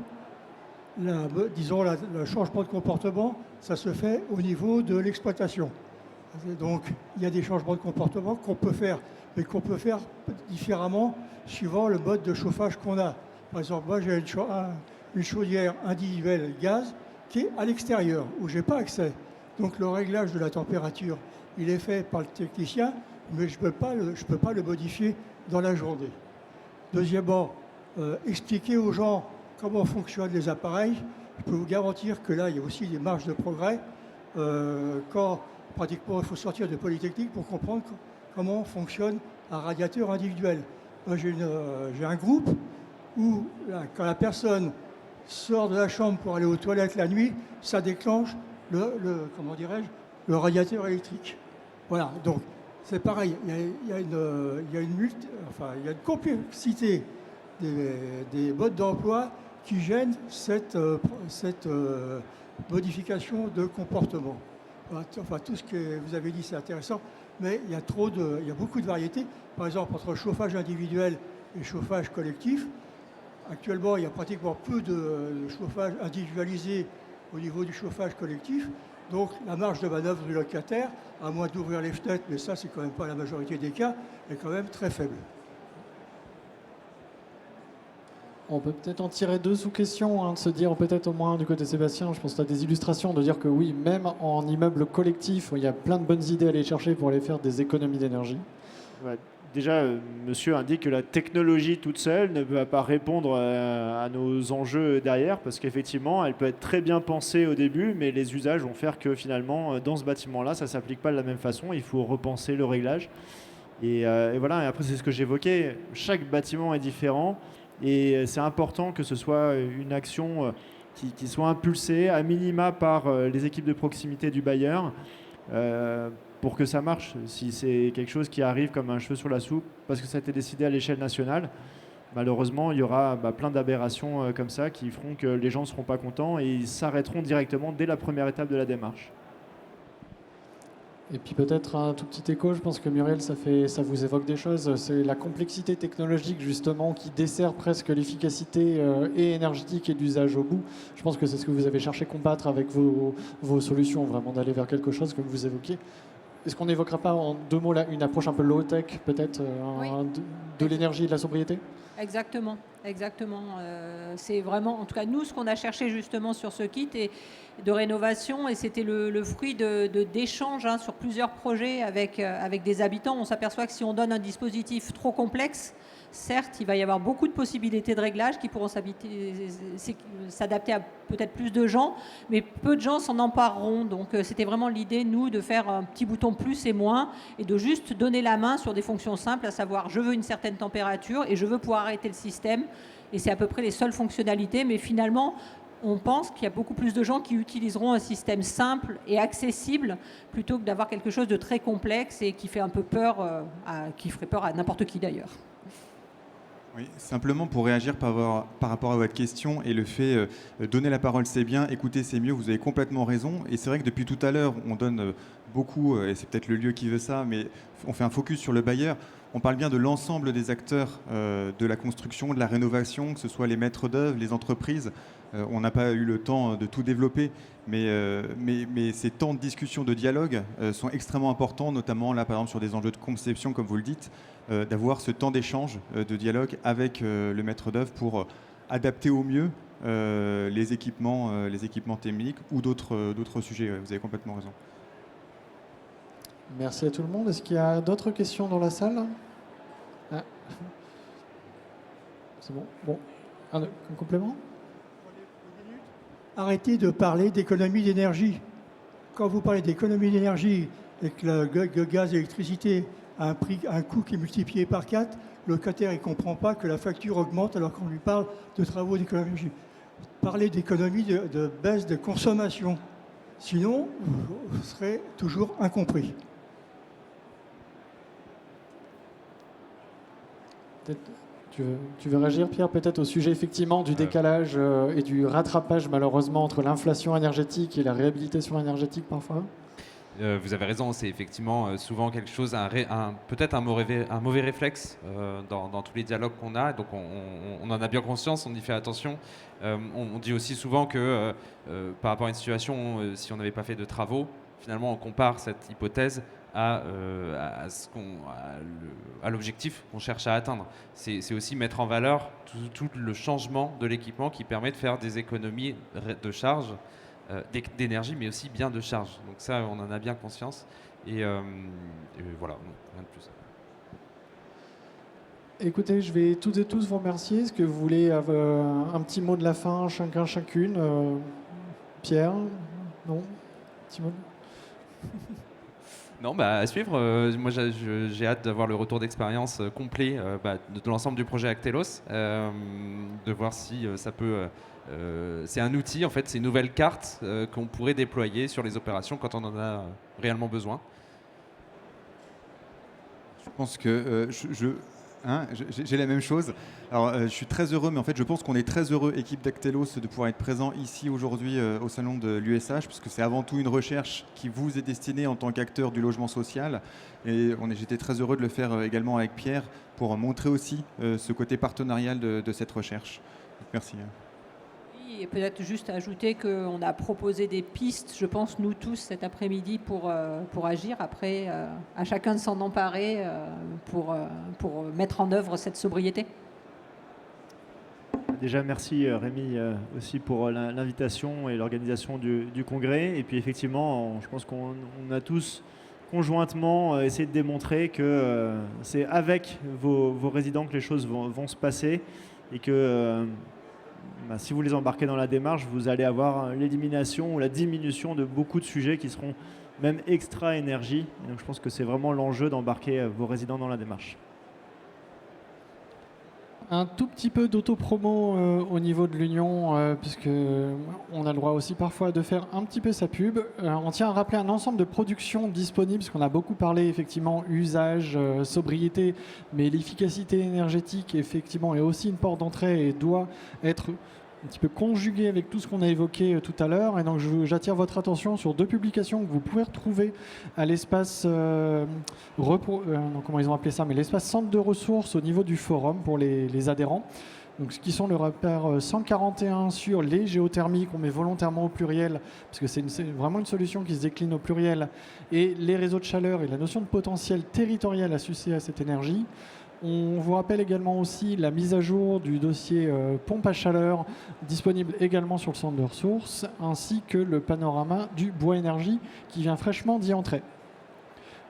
Speaker 9: disons le changement de comportement, ça se fait au niveau de l'exploitation. Donc, il y a des changements de comportement qu'on peut faire, mais qu'on peut faire différemment suivant le mode de chauffage qu'on a. Par exemple, moi, j'ai une chaudière individuelle gaz qui est à l'extérieur, où je n'ai pas accès. Donc, le réglage de la température, il est fait par le technicien, mais je ne peux pas le modifier dans la journée. Deuxièmement, expliquer aux gens comment fonctionnent les appareils. Je peux vous garantir que là, il y a aussi des marges de progrès. Quand pratiquement, il faut sortir de Polytechnique pour comprendre comment fonctionne un radiateur individuel. Moi, j'ai un groupe où, quand la personne sort de la chambre pour aller aux toilettes la nuit, ça déclenche le radiateur électrique. Voilà, donc c'est pareil, il y a une complexité des modes d'emploi qui gênent cette modification de comportement. Enfin, tout ce que vous avez dit, c'est intéressant, mais il y a beaucoup de variétés. Par exemple, entre chauffage individuel et chauffage collectif, actuellement, il y a pratiquement peu de chauffage individualisé au niveau du chauffage collectif. Donc, la marge de manœuvre du locataire, à moins d'ouvrir les fenêtres, mais ça, c'est quand même pas la majorité des cas, est quand même très faible.
Speaker 1: On peut peut-être en tirer deux sous-questions, de se dire peut-être au moins du côté de Sébastien, je pense que tu as des illustrations, de dire que oui, même en immeuble collectif, il y a plein de bonnes idées à aller chercher pour aller faire des économies d'énergie.
Speaker 8: Ouais, déjà, monsieur indique que la technologie toute seule ne peut pas répondre à nos enjeux derrière, parce qu'effectivement, elle peut être très bien pensée au début, mais les usages vont faire que finalement, dans ce bâtiment-là, ça ne s'applique pas de la même façon. Il faut repenser le réglage. Et voilà, et après c'est ce que j'évoquais, chaque bâtiment est différent et c'est important que ce soit une action qui soit impulsée à minima par les équipes de proximité du bailleur pour que ça marche. Si c'est quelque chose qui arrive comme un cheveu sur la soupe parce que ça a été décidé à l'échelle nationale, malheureusement il y aura plein d'aberrations comme ça qui feront que les gens ne seront pas contents et ils s'arrêteront directement dès la première étape de la démarche.
Speaker 1: Et puis peut-être un tout petit écho, je pense que Muriel, ça vous évoque des choses. C'est la complexité technologique justement qui dessert presque l'efficacité et énergétique et d'usage au bout. Je pense que c'est ce que vous avez cherché à combattre avec vos solutions, vraiment d'aller vers quelque chose comme vous évoquiez. Est-ce qu'on n'évoquera pas en 2 mots là, une approche un peu low-tech peut-être
Speaker 2: Oui.
Speaker 1: de l'énergie et de la sobriété?
Speaker 2: Exactement, exactement. C'est vraiment, en tout cas nous, ce qu'on a cherché justement sur ce kit et de rénovation, et c'était le fruit d'échanges sur plusieurs projets avec des habitants. On s'aperçoit que si on donne un dispositif trop complexe, certes, il va y avoir beaucoup de possibilités de réglage qui pourront s'adapter à peut-être plus de gens, mais peu de gens s'en empareront. Donc c'était vraiment l'idée, nous, de faire un petit bouton plus et moins et de juste donner la main sur des fonctions simples, à savoir je veux une certaine température et je veux pouvoir arrêter le système. Et c'est à peu près les seules fonctionnalités, mais finalement, on pense qu'il y a beaucoup plus de gens qui utiliseront un système simple et accessible plutôt que d'avoir quelque chose de très complexe et qui fait un peu peur, qui ferait peur à n'importe qui d'ailleurs.
Speaker 4: Oui, simplement pour réagir par rapport à votre question et le fait donner la parole c'est bien, écouter c'est mieux, vous avez complètement raison. Et c'est vrai que depuis tout à l'heure, on donne beaucoup, et c'est peut-être le lieu qui veut ça, mais on fait un focus sur le bailleur. On parle bien de l'ensemble des acteurs de la construction, de la rénovation, que ce soit les maîtres d'œuvre, les entreprises. On n'a pas eu le temps de tout développer, mais ces temps de discussion, de dialogue sont extrêmement importants, notamment là par exemple sur des enjeux de conception, comme vous le dites, d'avoir ce temps d'échange, de dialogue avec le maître d'œuvre pour adapter au mieux les équipements techniques ou d'autres sujets. Vous avez complètement raison.
Speaker 1: Merci à tout le monde. Est-ce qu'il y a d'autres questions dans la salle? C'est bon. Bon. Un complément?
Speaker 9: Arrêtez de parler d'économie d'énergie. Quand vous parlez d'économie d'énergie et que le gaz et l'électricité a un coût qui est multiplié par 4, le locataire ne comprend pas que la facture augmente alors qu'on lui parle de travaux d'économie d'énergie. Parlez d'économie de baisse de consommation. Sinon, vous serez toujours incompris.
Speaker 1: Tu veux réagir, Pierre, peut-être au sujet effectivement du décalage et du rattrapage malheureusement entre l'inflation énergétique et la réhabilitation énergétique parfois?
Speaker 5: Vous avez raison, c'est effectivement souvent quelque chose, peut-être un mauvais réflexe dans tous les dialogues qu'on a. Donc on en a bien conscience, on y fait attention. On dit aussi souvent que par rapport à une situation, si on n'avait pas fait de travaux, finalement on compare cette hypothèse à l'objectif qu'on cherche à atteindre. C'est aussi mettre en valeur tout le changement de l'équipement qui permet de faire des économies de charge, d'énergie, mais aussi bien de charge. Donc ça, on en a bien conscience. Et voilà, rien de plus.
Speaker 1: Écoutez, je vais toutes et tous vous remercier. Est-ce que vous voulez avoir un petit mot de la fin, chacun, chacune? Pierre? Non? Petit mot?
Speaker 5: Non, à suivre. Moi, j'ai hâte d'avoir le retour d'expérience complet de l'ensemble du projet Actelos, de voir si ça peut... c'est un outil, en fait, c'est une nouvelle carte qu'on pourrait déployer sur les opérations quand on en a réellement besoin.
Speaker 4: Je pense que j'ai la même chose. Alors, je suis très heureux, mais en fait, je pense qu'on est très heureux, équipe d'Actelos, de pouvoir être présent ici aujourd'hui au salon de l'USH, puisque c'est avant tout une recherche qui vous est destinée en tant qu'acteur du logement social. Et j'étais très heureux de le faire également avec Pierre pour montrer aussi ce côté partenarial de cette recherche. Donc, merci.
Speaker 2: Et peut-être juste ajouter qu'on a proposé des pistes, je pense, nous tous, cet après-midi pour agir. Après, à chacun de s'en emparer pour mettre en œuvre cette sobriété.
Speaker 8: Déjà, merci Rémi aussi pour l'invitation et l'organisation du congrès. Et puis effectivement, je pense qu'on a tous conjointement essayé de démontrer que c'est avec vos résidents que les choses vont se passer et que si vous les embarquez dans la démarche, vous allez avoir l'élimination ou la diminution de beaucoup de sujets qui seront même extra énergie. Et donc je pense que c'est vraiment l'enjeu d'embarquer vos résidents dans la démarche.
Speaker 1: Un tout petit peu d'auto-promo au niveau de l'Union, puisque on a le droit aussi parfois de faire un petit peu sa pub. On tient à rappeler un ensemble de productions disponibles, parce qu'on a beaucoup parlé effectivement usage, sobriété, mais l'efficacité énergétique effectivement est aussi une porte d'entrée et doit être un petit peu conjugué avec tout ce qu'on a évoqué tout à l'heure. Et donc j'attire votre attention sur 2 publications que vous pouvez retrouver à l'espace, comment ils ont appelé ça, mais l'espace centre de ressources au niveau du forum pour les adhérents. Donc, ce qui sont le repère 141 sur les géothermies, qu'on met volontairement au pluriel, parce que c'est vraiment une solution qui se décline au pluriel, et les réseaux de chaleur et la notion de potentiel territorial associé à cette énergie. On vous rappelle également aussi la mise à jour du dossier pompe à chaleur, disponible également sur le centre de ressources, ainsi que le panorama du bois énergie qui vient fraîchement d'y entrer.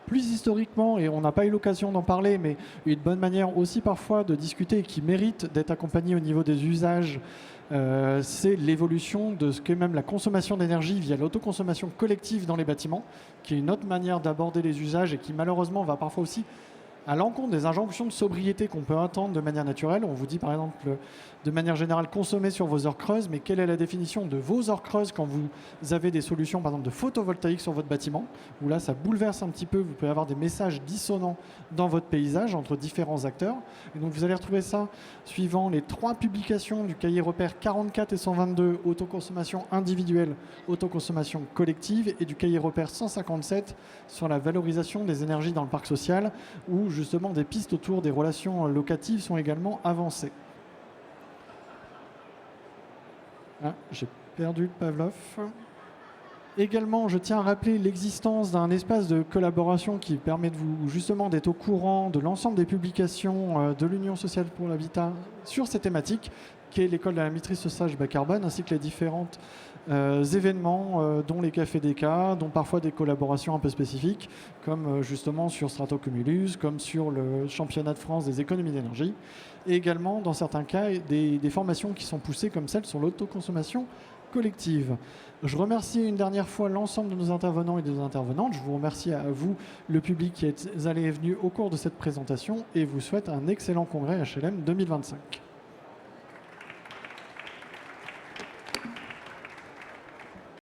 Speaker 1: Plus historiquement, et on n'a pas eu l'occasion d'en parler, mais une bonne manière aussi parfois de discuter et qui mérite d'être accompagné au niveau des usages, c'est l'évolution de ce qu'est même la consommation d'énergie via l'autoconsommation collective dans les bâtiments, qui est une autre manière d'aborder les usages et qui malheureusement va parfois aussi à l'encontre des injonctions de sobriété qu'on peut attendre de manière naturelle. On vous dit par exemple de manière générale consommer sur vos heures creuses, mais quelle est la définition de vos heures creuses quand vous avez des solutions par exemple de photovoltaïque sur votre bâtiment, où là ça bouleverse un petit peu, vous pouvez avoir des messages dissonants dans votre paysage entre différents acteurs. Et donc vous allez retrouver ça suivant les 3 publications du cahier repère 44 et 122, autoconsommation individuelle, autoconsommation collective, et du cahier repère 157 sur la valorisation des énergies dans le parc social, où justement des pistes autour des relations locatives sont également avancées. Ah, j'ai perdu le Pavlov. Également, je tiens à rappeler l'existence d'un espace de collaboration qui permet de vous justement d'être au courant de l'ensemble des publications de l'Union sociale pour l'habitat sur ces thématiques, qui est l'école de la maîtrise sociale bas carbone, ainsi que les différents événements, dont les cafés des cas, dont parfois des collaborations un peu spécifiques, comme justement sur Stratocumulus, comme sur le championnat de France des économies d'énergie, et également dans certains cas des formations qui sont poussées comme celle sur l'autoconsommation collective. Je remercie une dernière fois l'ensemble de nos intervenants et de nos intervenantes. Je vous remercie à vous, le public qui est allé et venu au cours de cette présentation, et vous souhaite un excellent congrès HLM 2025.